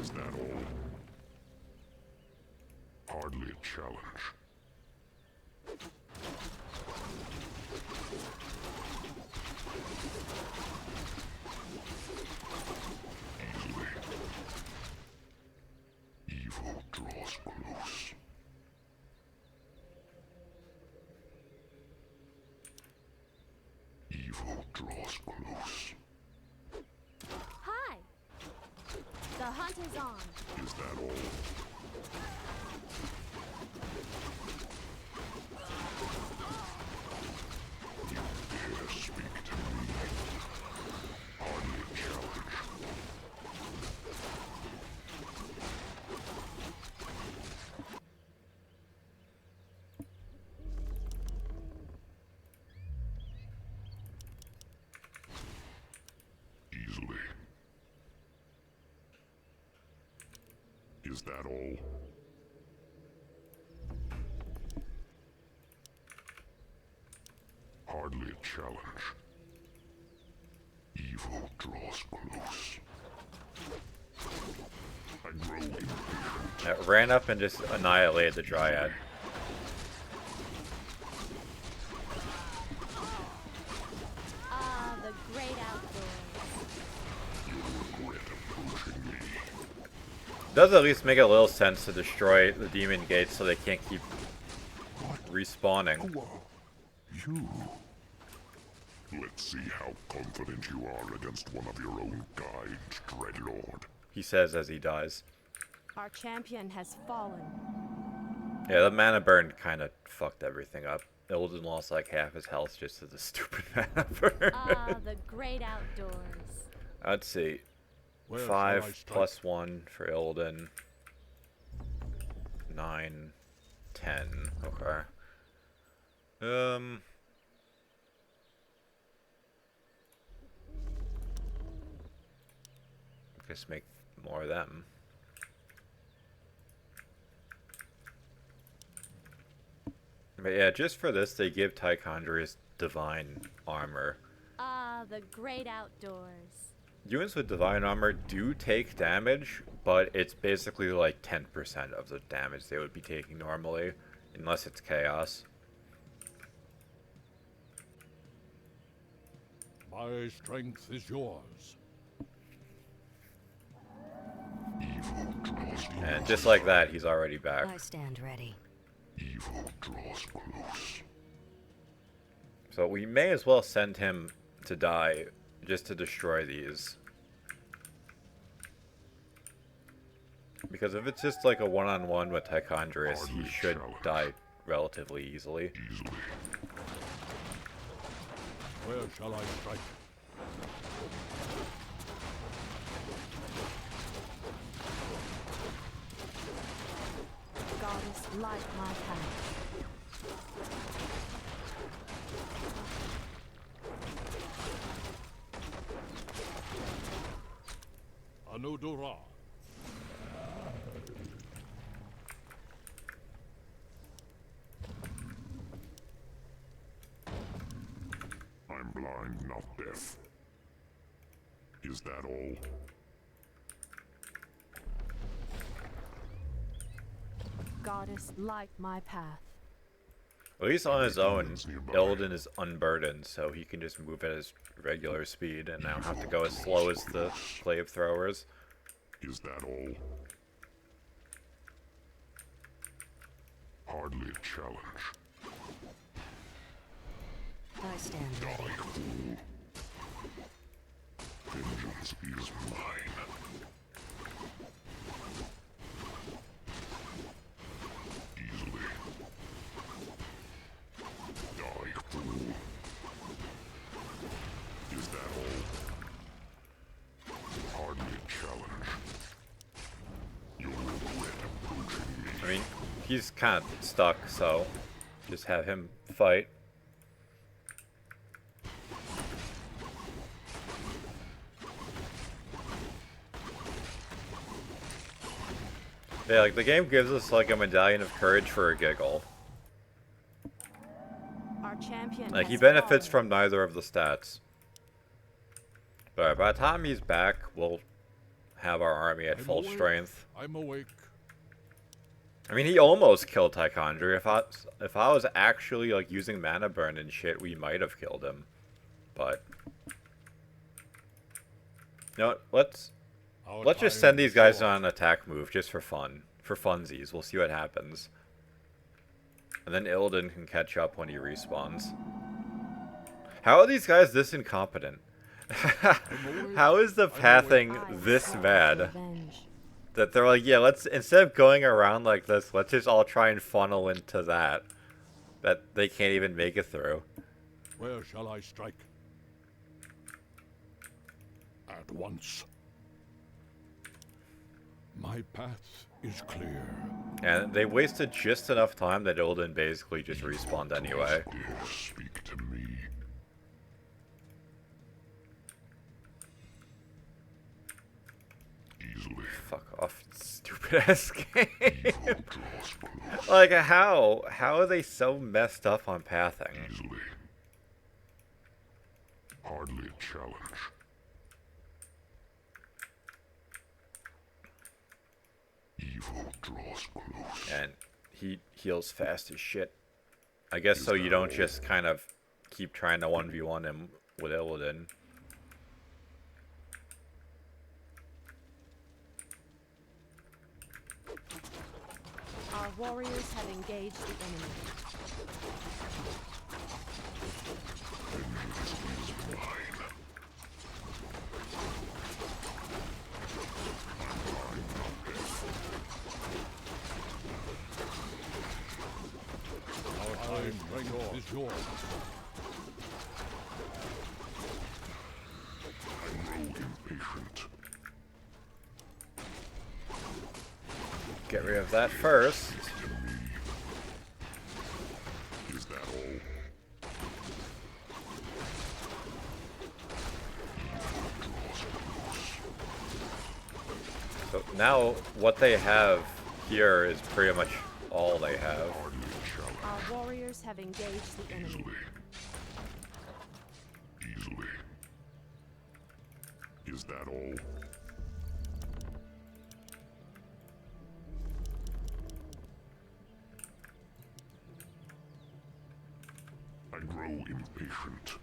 Is that all? Hardly a challenge. Easily. Evil draws close. Evil draws close. Hi! The hunt is on. Is that all? You dare speak to me? Hardly a challenge. Easily. Is that all? Hardly a challenge. Evil draws close. I grow impatient. It ran up and just annihilated the Dryad. Ah, the great outdoors. You'll regret approaching me. Does at least make a little sense to destroy the demon gates so they can't keep respawning. You. Let's see how confident you are against one of your own guides, Dreadlord. He says as he dies. Our champion has fallen. Yeah, the mana burn kind of fucked everything up. Illidan lost like half his health just to the stupid mana burn. Ah, the great outdoors. Let's see. Where shall I 5 strike? plus 1 for Illidan. 9, 10. Okay. Just make more of them. But yeah, just for this, they give Tichondrius divine armor. Ah, the great outdoors. Units with divine armor do take damage, but it's basically like 10% of the damage they would be taking normally, unless it's chaos. My strength is yours. And just like that, he's already back. I stand ready. Evil draws close. So we may as well send him to die just to destroy these. Because if it's just like a one-on-one with Tichondrius, he should die relatively easily. Where shall I strike? Goddess, light my path. Anudura. I'm blind, not deaf. Is that all? Goddess, light my path. At least on his own, Illidan is unburdened, so he can just move at his regular speed and not have to go as slow as the glaive throwers. Is that all? Hardly a challenge. I stand ready. Vengeance is mine. Easily. Die, fool. Is that all? Hardly a challenge. You'll regret approaching me. I mean, he's kind of stuck, so just have him fight. Yeah, like, the game gives us, like, a medallion of courage for a giggle. Our champion Like, he has benefits fallen. from neither of the stats. But by the time he's back, we'll have our army at full strength. I'm awake. I mean, he almost killed Tichondria. If I was actually, like, using mana burn and shit, we might have killed him. But... You know what, let's just send these guys on an attack move, just for fun. For funsies. We'll see what happens. And then Illidan can catch up when he respawns. How are these guys this incompetent? How is the pathing this bad? That they're like, yeah, let's, instead of going around like this, let's just all try and funnel into that. That they can't even make it through. Where shall I strike? At once. My path is clear. And they wasted just enough time that Illidan basically just respawned anyway. Speak to me. Easily. Fuck off, stupid ass game. Like, how? How are they so messed up on pathing? Easily. Hardly a challenge. Evil draws close. And he heals fast as shit. I guess so you don't just kind of keep trying to 1v1 him with Illidan. Our warriors have engaged the enemy. Is yours. I'm no impatient. Get rid of that first. Is that all? So now what they have here is pretty much all they have. Our Our warriors have engaged the enemy. Easily. Is that all? I grow impatient.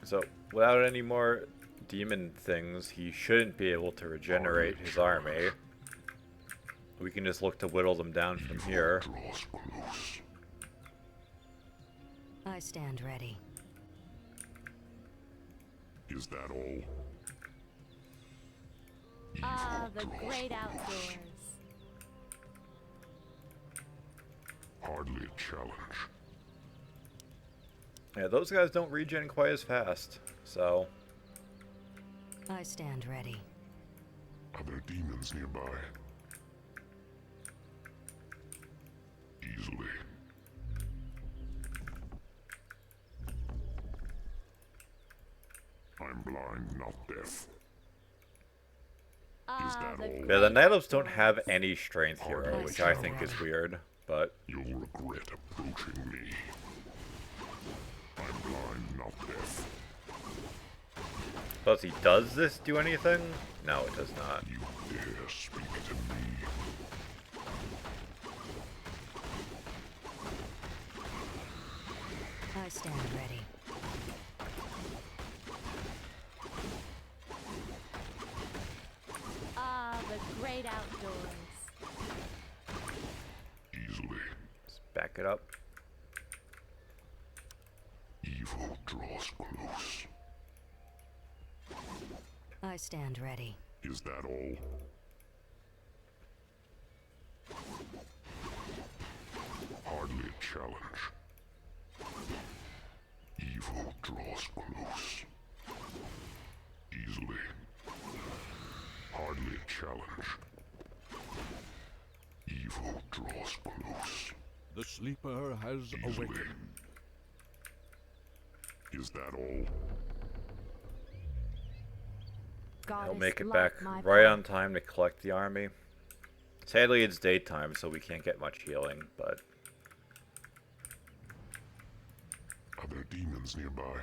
So, without any more demon things, he shouldn't be able to regenerate his army. We can just look to whittle them down from here. I stand ready. Is that all? Ah, the great outdoors. Hardly a challenge. Yeah, those guys don't regen quite as fast, so... I stand ready. Are there demons nearby? Easily. I'm blind, not deaf. Is that all? Yeah, the Night Elves don't have any strength hero, which I think is weird, but... You'll regret approaching me. I'm blind, not deaf. Plus, does this do anything? No, it does not. You dare speak to me? I stand ready. Ah, the great outdoors. Easily. Let's back it up. Evil draws close. I stand ready. Is that all? Hardly a challenge. Evil draws close. Easily. Hardly a challenge. Evil draws close. The sleeper has awakened. Is that all? I'll make it back right on time to collect the army. Sadly, it's daytime, so we can't get much healing, but... Are there demons nearby?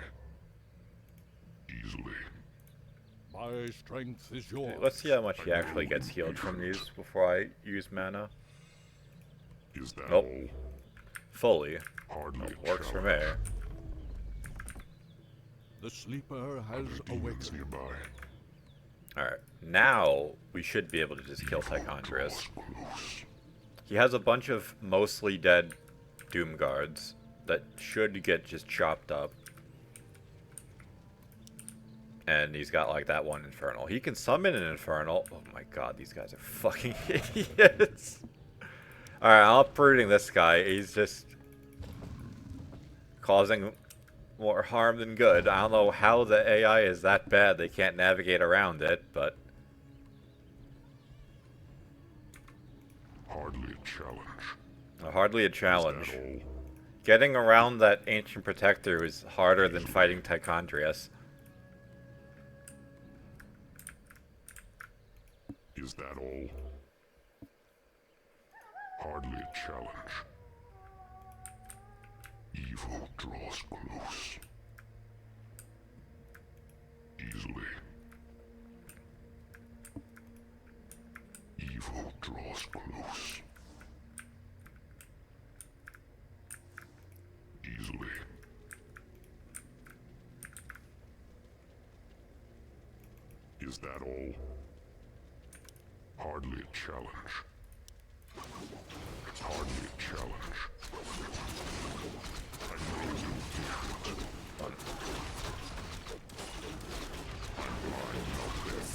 Easily. My strength is yours. Let's see how much he actually gets healed from these before I use mana. Is that Nope. all? Fully. Hardly Nope, works for me. The sleeper has awakened. Nearby. Alright, now we should be able to just kill Tichondrius. He has a bunch of mostly dead Doom Guards that should get just chopped up. And he's got like that one Infernal. He can summon an Infernal. Oh my god, these guys are fucking idiots. Alright, I'm uprooting this guy. He's just causing more harm than good. I don't know how the AI is that bad they can't navigate around it, but... Hardly a challenge. Hardly a challenge. Getting around that Ancient Protector is harder than fighting Tichondrius. Is that all? Hardly a challenge. Evil draws close. Easily. Evil draws close. Easily. Is that all? Hardly a challenge. Hardly a challenge. I know you different. I'm blind, not deaf.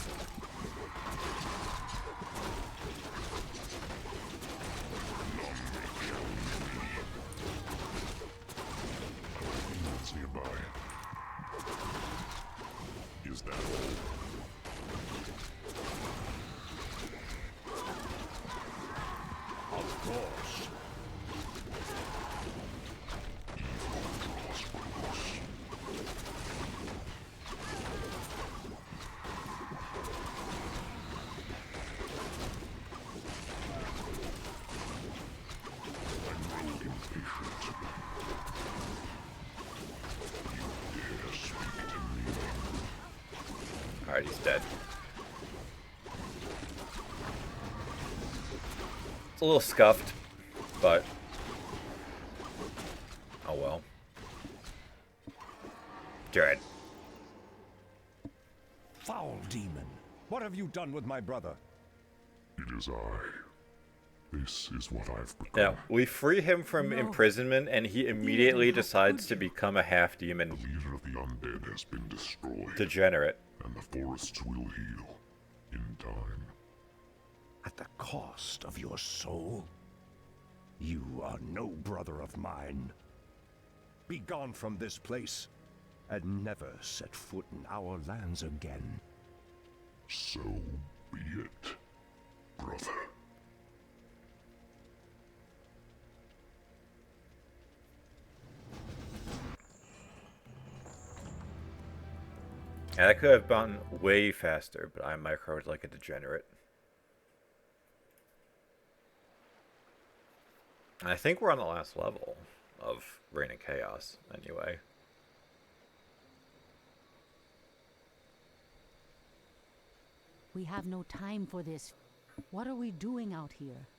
None may challenge me. Are there demons nearby? Is that all? Of course. Alright, he's dead. It's a little scuffed, but oh well. Jared. Foul demon! What have you done with my brother? It is I. This is what I've become. Yeah, we free him from imprisonment, and he immediately decides to become a half-demon. The leader of the undead has been destroyed. Degenerate. And the forests will heal in time. At the cost of your soul? You are no brother of mine. Be gone from this place, and never set foot in our lands again. So be it, brother. Yeah, that could have gone way faster, but I microed like a degenerate. And I think we're on the last level of Reign of Chaos, anyway. We have no time for this. What are we doing out here?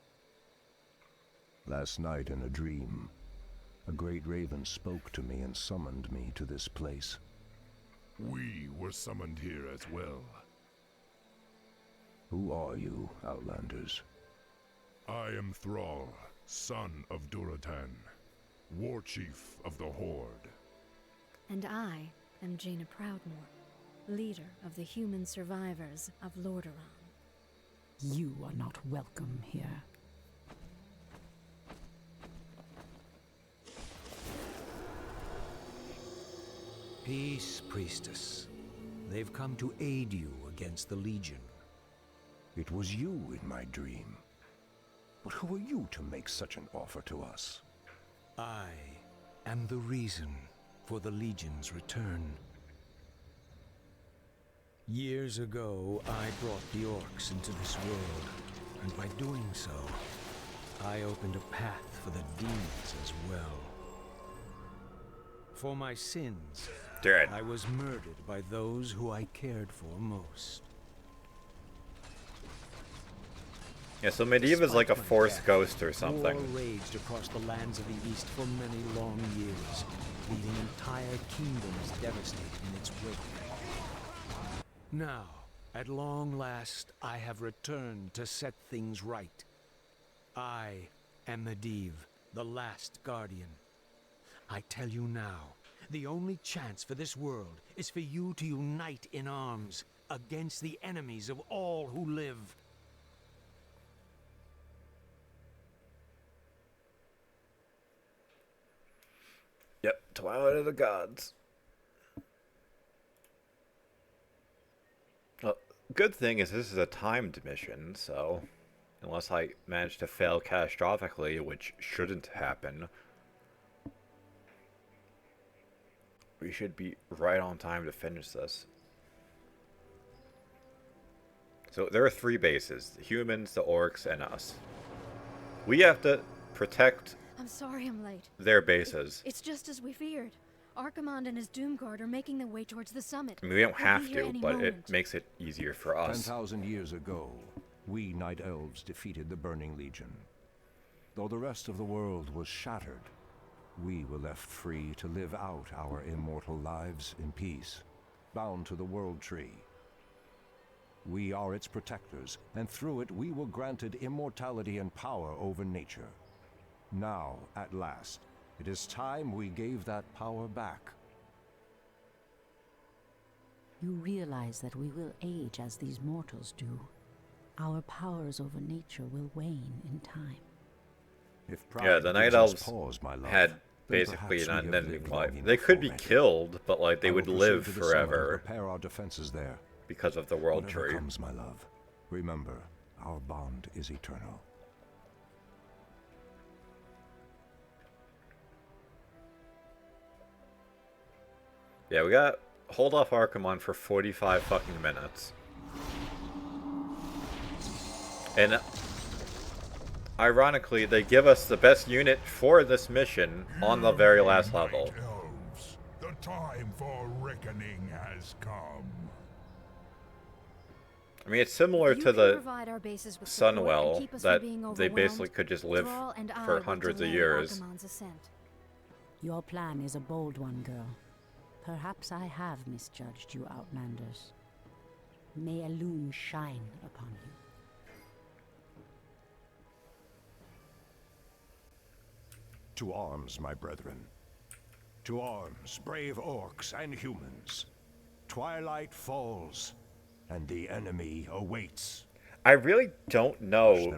Last night in a dream, a great raven spoke to me and summoned me to this place. We were summoned here as well. Who are you, Outlanders? I am Thrall, son of Duratan, war chief of the Horde. And I am Jaina Proudmoore, leader of the human survivors of Lordaeron. You are not welcome here. Peace, priestess. They've come to aid you against the Legion. It was you in my dream. But who are you to make such an offer to us? I am the reason for the Legion's return. Years ago, I brought the orcs into this world, and by doing so, I opened a path for the demons as well. For my sins, I was murdered by those who I cared for most. Yeah, so Medivh is like a force ghost or something. War raged across the lands of the East for many long years, leaving entire kingdoms devastated in its wake. Now, at long last, I have returned to set things right. I am Medivh, the last guardian. I tell you now, the only chance for this world is for you to unite in arms against the enemies of all who live. Yep, Twilight of the Gods. Well, good thing is this is a timed mission, so unless I manage to fail catastrophically, which shouldn't happen, we should be right on time to finish this. So there are 3 bases: the humans, the orcs, and us. We have to protect I'm sorry I'm late. their bases. It's just as we feared. Archimonde and his Doomguard are making their way towards the summit. I mean, we don't They'll have be here to, any but moment. it makes it easier for us. 10,000 years ago, we Night Elves defeated the Burning Legion. Though the rest of the world was shattered, we were left free to live out our immortal lives in peace, bound to the World Tree. We are its protectors, and through it we were granted immortality and power over nature. Now, at last, it is time we gave that power back. You realize that we will age as these mortals do. Our powers over nature will wane in time. If Yeah, the Night gives us Elves pause, my love, had then basically perhaps an we have unending lived long life. enough They could be already. killed, but like they I will would proceed live to the summit and forever Prepare our defenses there. because of the World Whatever Tree. comes, my love, remember, our bond is eternal. Yeah, we got hold off Archimonde for 45 fucking minutes. And ironically, they give us the best unit for this mission on the very last level. Elves, the time for reckoning has come. I mean, it's similar If you to can the provide our bases with support and Sunwell keep us that from being they basically overwhelmed, could just live Thrall and I for will hundreds of delay years. Archimonde's ascent. Your plan is a bold one, girl. Perhaps I have misjudged you, Outlanders. May Elune shine upon you. To arms, my brethren. To arms, brave orcs and humans. Twilight falls, and the enemy awaits. I really don't know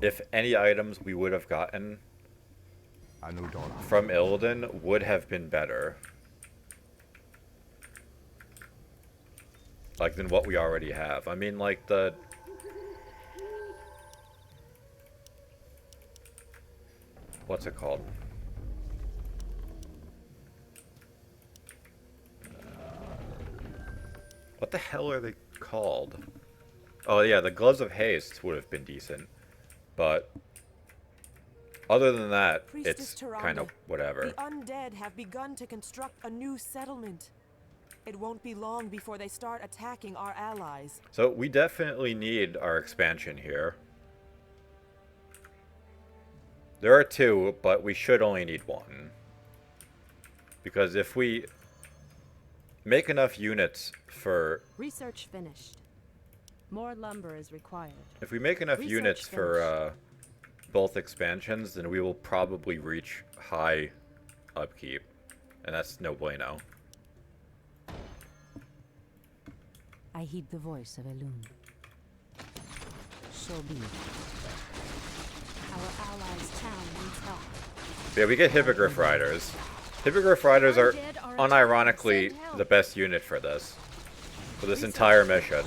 if any items we would have gotten from Illidan would have been better. Like, than what we already have. I mean, like, the... What's it called? What the hell are they called? Oh yeah, the Gloves of Haste would have been decent. But other than that, Priestess it's kind of Tyrande, whatever. The undead have begun to construct a new settlement. It won't be long before they start attacking our allies. So we definitely need our expansion here. There are 2, but we should only need 1. Because if we make enough units for... Research finished. More lumber is required. If we make enough Research units for both expansions, then we will probably reach high upkeep. And that's no bueno. I heed the voice of Elune. So be it. Our allies' town needs help. Yeah, we get Hippogriff Riders. Hippogriff Riders are unironically the best unit for this entire mission.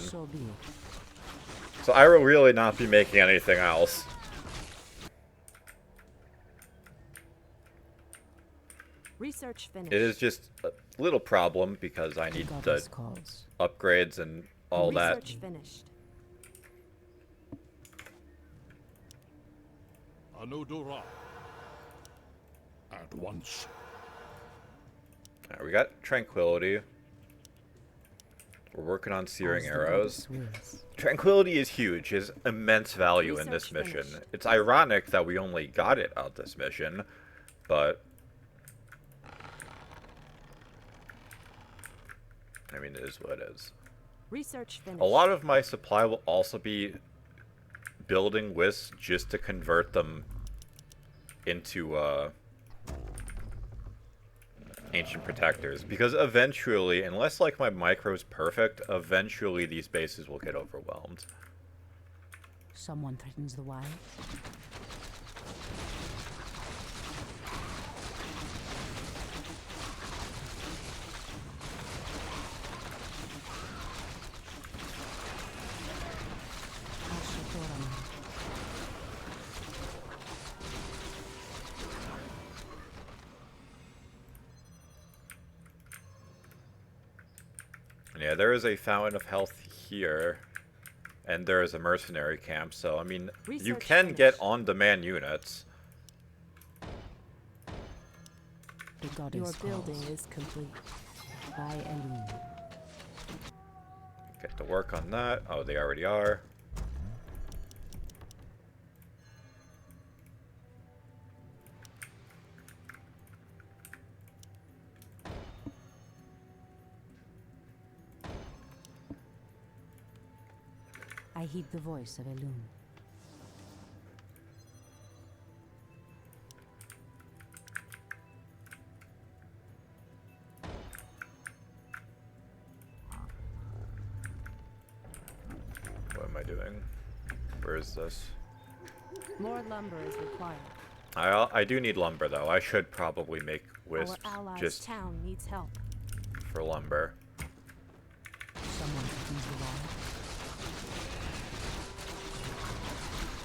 So I will really not be making anything else. Research finished. It is just a little problem because I need the upgrades and all that. Research finished. Anudora. At once. Alright, we got Tranquility. We're working on Searing Arrows. Tranquility is huge. Has immense value in this mission. It's ironic that we only got it out this mission, but I mean, it is what it is. Research finished. A lot of my supply will also be building wisps just to convert them into Ancient Protectors, because eventually, unless like my micro's perfect, eventually these bases will get overwhelmed. Someone threatens the wild. Yeah, there is a Fountain of Health here, and there is a mercenary camp, so I mean, you can get on-demand units. Your building is complete. By Elune. Get to work on that. Oh, they already are. I heed the voice of Elune. What am I doing? Where is this? More lumber is required. I do need lumber, though. I should probably make wisps Our allies' just town needs help. for lumber. Someone threatens the wild.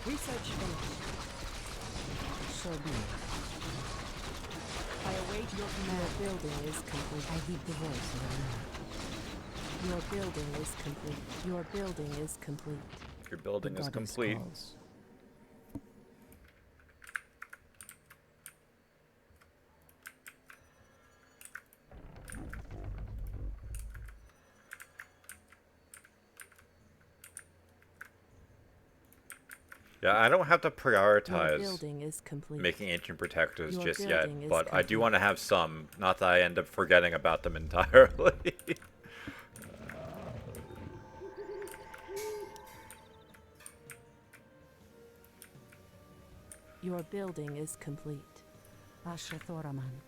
Research finished. So be it. I await your command. Your building is complete. I heed the voice of Elune. Your building is complete. Your building is complete. Your building is complete. Calls. Yeah, I don't have to Your prioritize building is complete. making ancient protectors Your just yet, building is but I do complete. want to have some, not that I end up forgetting about them entirely. Your building is complete. Ashathoraman.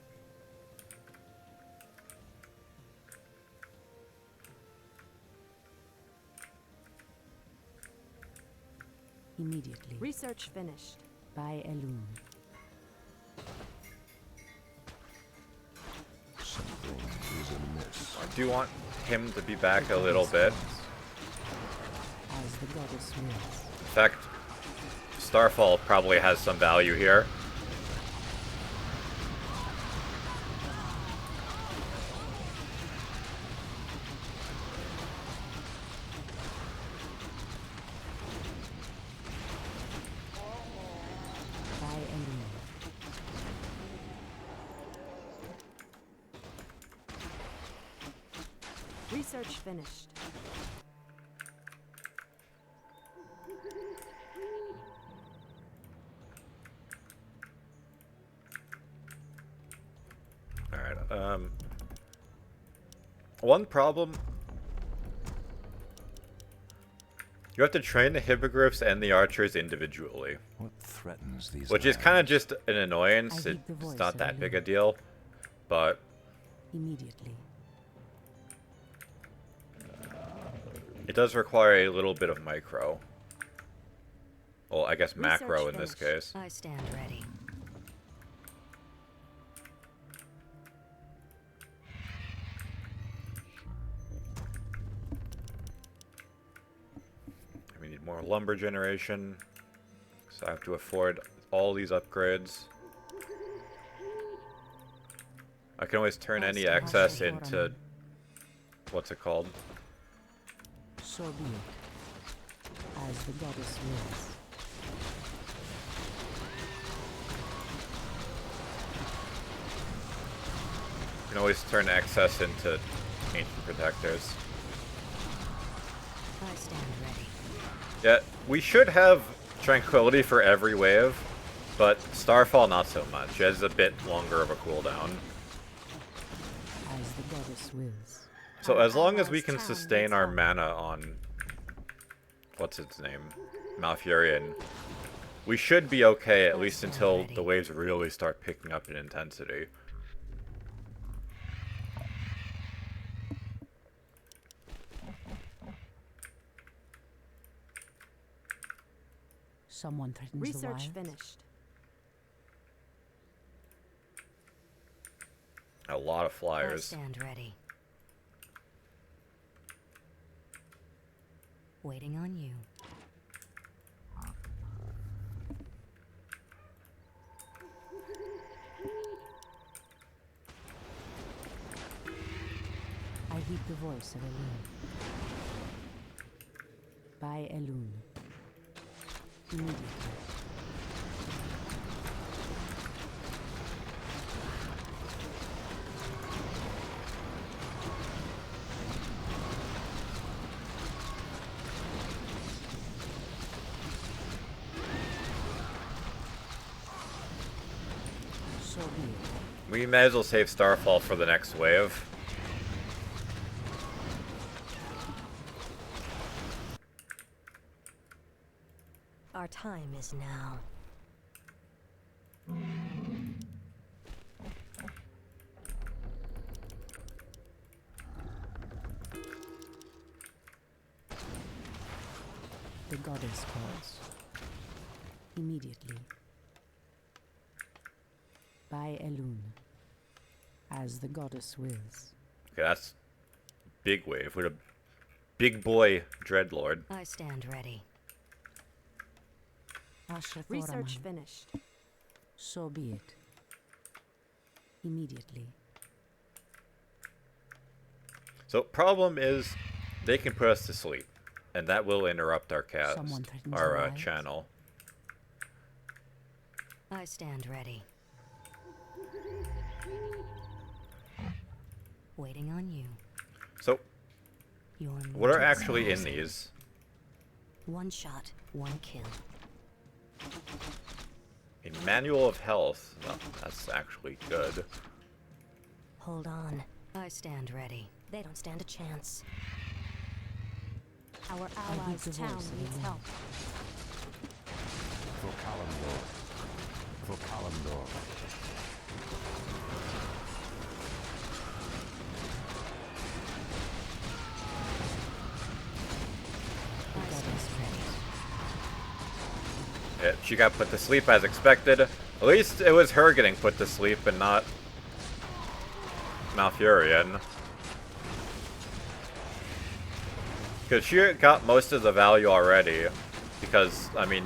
Immediately. Research finished. By Elun. Something is amiss. I do want him to be back a little bit. As the goddess wills. In fact, Starfall probably has some value here. By Elun. Research finished. Alright, one problem. You have to train the hippogriffs and the archers individually. What threatens these Which is kind of just an annoyance. I heed the It's voice not of that big Elun. a deal. But Immediately. it does require a little bit of micro. Well, I guess Research macro in this finished. case. I stand ready. We need more lumber generation. So I have to afford all these upgrades. I can always turn any excess into... what's it called? So be it. As the goddess wills. You can always turn excess into ancient protectors. I stand ready. Yeah, we should have tranquility for every wave, but Starfall not so much. It has a bit longer of a cooldown. As the goddess wills. So as long as we can sustain our mana on... what's its name? Malfurion, we should be okay at least until the waves really start picking up in intensity. Someone threatens the Research wilds. finished. A lot of I flyers. stand ready. Waiting on you. I heed the voice of Elun. By Elun. Immediately. So be it. We may as well save Starfall for the next wave. Our time is now. The goddess calls. Immediately. By Elun. As the goddess wills. Okay, that's big wave with a big boy Dreadlord. I stand ready. Research Ashathoraman. finished. So be it. Immediately. So problem is, they can put us to sleep, and that will interrupt our Someone threatens our the wilds. channel. I stand ready. Waiting on you. So, Your what are mortal actually in souls. these? One shot, one kill. A manual of health. No, that's actually good. Hold on. I stand ready. They don't stand a chance. Our allies' town needs help. For Kalimdor. For Kalimdor. Yeah, she got put to sleep as expected. At least it was her getting put to sleep and not Malfurion. Because she got most of the value already. Because, I mean,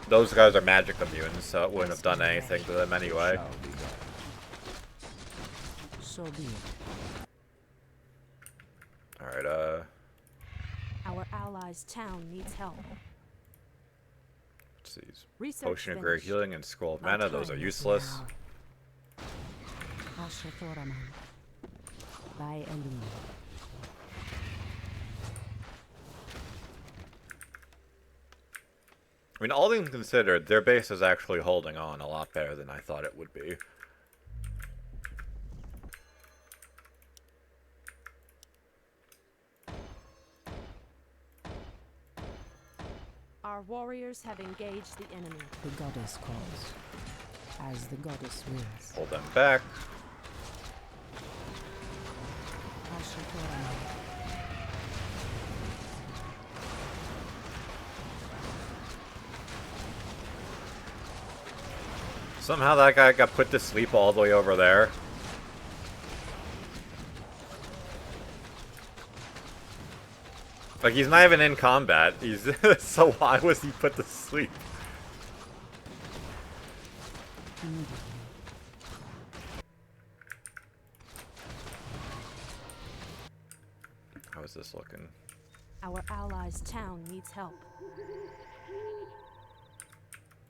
those guys are magic immune, so it wouldn't have done anything to them anyway. So be it. Alright, Our allies' town needs help. let's see. Research Potion of Great finished. Healing and Scroll of Our Mana, those are time is useless. now. Asher Thoraman. By Elune. I mean, all things considered, their base is actually holding on a lot better than I thought it would be. Our warriors have engaged the enemy. The goddess calls. As the goddess wills. Hold them back. Asher Thoraman. Somehow that guy got put to sleep all the way over there. Like, he's not even in combat. He's so why was he put to sleep? How is this looking? Our allies' town needs help.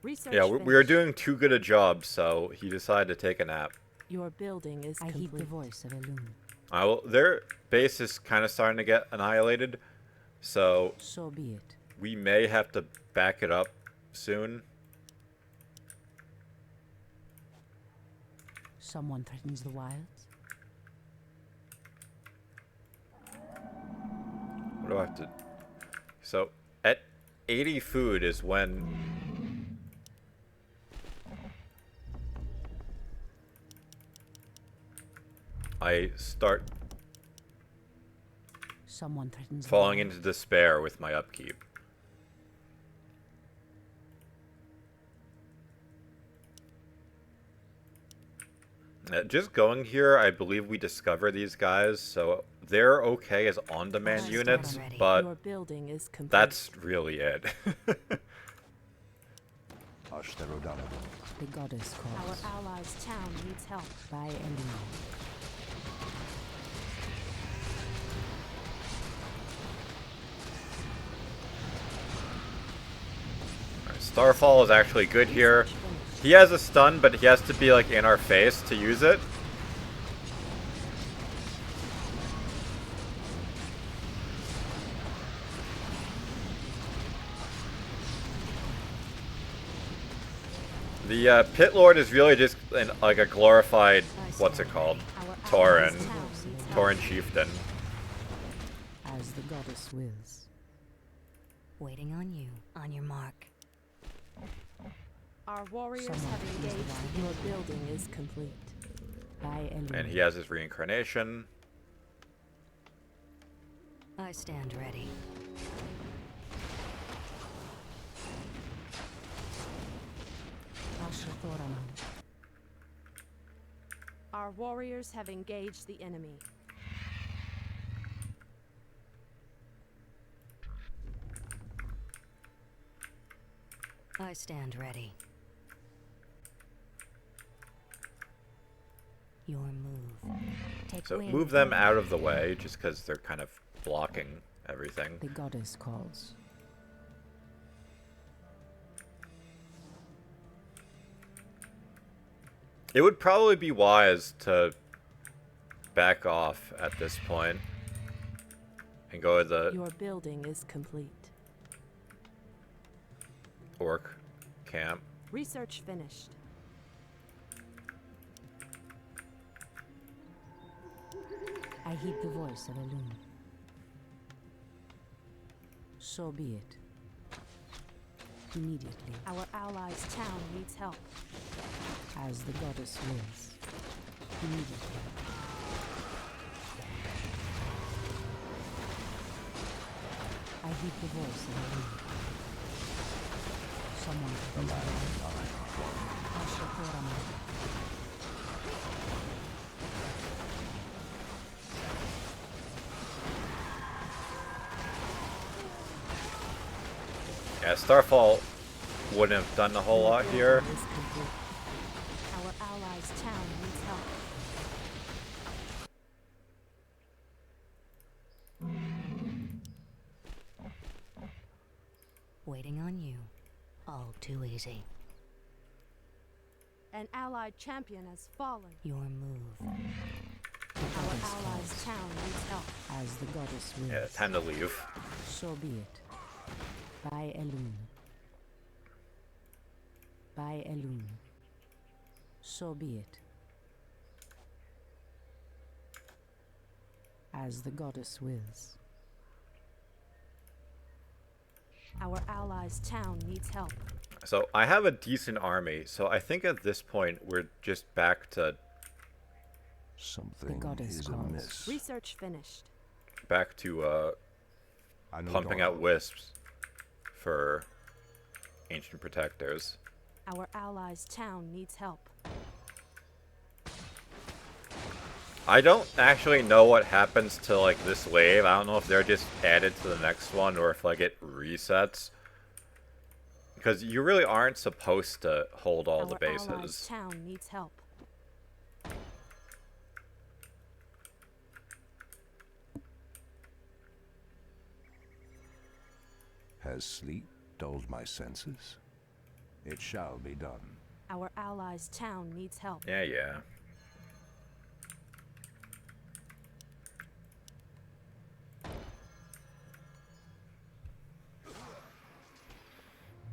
Research Yeah, we were finished. doing too good a job, so he decided to take a nap. Your building is I complete. heed the voice of Elune. Their base is kind of starting to get annihilated, so So be it. we may have to back it up soon. Someone threatens the wilds. What do I have to... So, at 80 food is when... I start Someone threatens falling the into despair with my upkeep. Just going here, I believe we discover these guys, so they're okay as on-demand units, but Your building is complete. that's really it. The goddess calls. Our allies' town needs help. By Elune. Starfall is actually good here. He has a stun, but he has to be like in our face to use it. The Pit Lord is really just like a glorified, what's it called? Tauren. Tauren Chieftain. As the goddess wills. Waiting on you. On your mark. Our warriors Someone have threatens the engaged. wilds. Your building is complete. By Elune. And he has his reincarnation. I stand ready. Asher Thoraman. Our warriors have engaged the enemy. I stand ready. Your move. Take So wing. move them out of the way, just because they're kind of blocking everything. The goddess calls. It would probably be wise to back off at this point and go to the Your building is complete. orc camp. Research finished. I heed the voice of Elune. So be it. Immediately. Our allies' town needs help. As the goddess wills. Immediately. I heed the voice of Elune. Someone from the Yeah, Starfall wouldn't have done a whole lot here. Our allies' town needs help. Waiting on you. All too easy. An allied champion has fallen. Your move. Our allies' town needs help. As the goddess wills. Yeah, time to leave. So be it. By Elune. By Elune. So be it. As the goddess wills. Our allies' town needs help. So I have a decent army, so I think at this point we're just back to something is amiss. Research finished. Back to pumping out wisps for ancient protectors. Our allies' town needs help. I don't actually know what happens to like this wave. I don't know if they're just added to the next one or if like it resets. Because you really aren't supposed to hold all the bases. Our allies' town needs help. Has sleep dulled my senses? It shall be done. Our allies' town needs help. Yeah, yeah.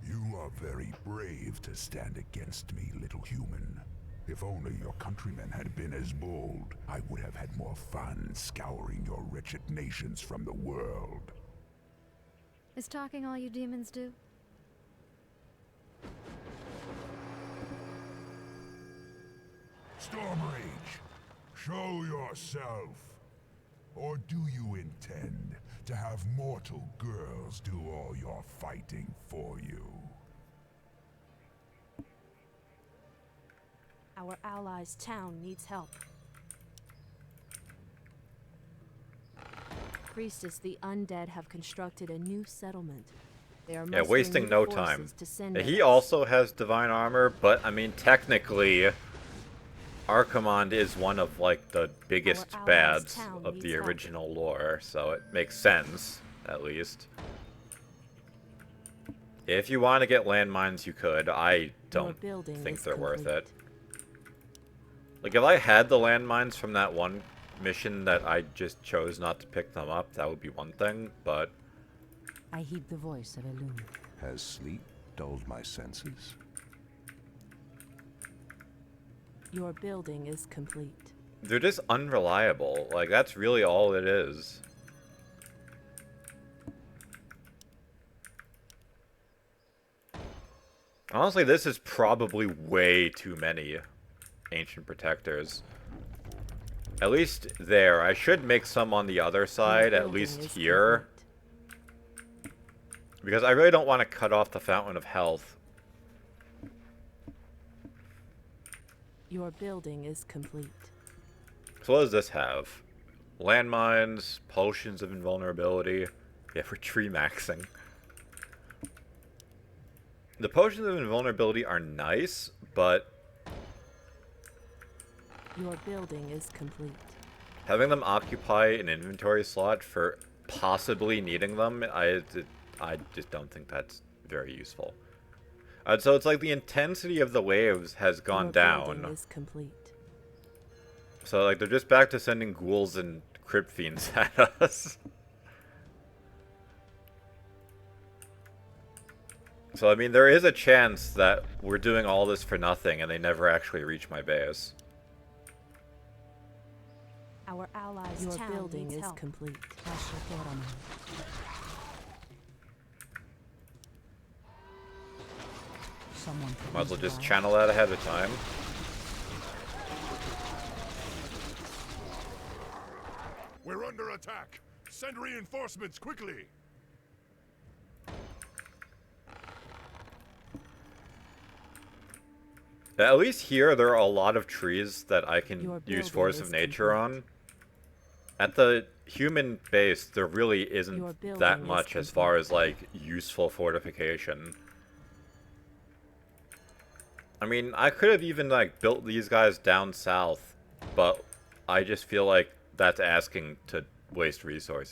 You are very brave to stand against me, little human. If only your countrymen had been as bold, I would have had more fun scouring your wretched nations from the world. Is talking all you demons do? Stormrage, show yourself. Or do you intend to have mortal girls do all your fighting for you? Our allies' town needs help. Priestess, the undead have constructed a new settlement. They are Yeah, wasting no time. He us. also has divine armor, but I mean, technically, Archimonde is one of like the biggest bads of the original lore, so it makes sense, at least. If you want to get landmines, you could. I don't think they're worth it. Like, if I had the landmines from that one mission that I just chose not to pick them up, that would be one thing, but... I heed the voice of Elune. Has sleep dulled my senses? Your building is complete. They're just unreliable. Like, that's really all it is. Honestly, this is probably way too many ancient protectors. At least there. I should make some on the other side, at least here. Because I really don't want to cut off the Fountain of Health. Your building is complete. So what does this have? Landmines, potions of invulnerability. Yeah, for tree maxing. The potions of invulnerability are nice, but... Your building is complete. having them occupy an inventory slot for possibly needing them, I just don't think that's very useful. So it's like the intensity of the waves has gone down. Is complete. So like they're just back to sending ghouls and crypt fiends at us. So, I mean, there is a chance that we're doing all this for nothing and they never actually reach my base. Our allies' Your town building needs is help. complete. Someone Might as well just channel that ahead of time. We're under attack. Send reinforcements quickly. At least here, there are a lot of trees that I can Your use building Force is of Nature complete. on. At the human base, there really Your isn't building that is much as complete. far as, like, useful fortification. I mean, I could have even, like, built these guys down south, but I just feel like that's asking to waste resources.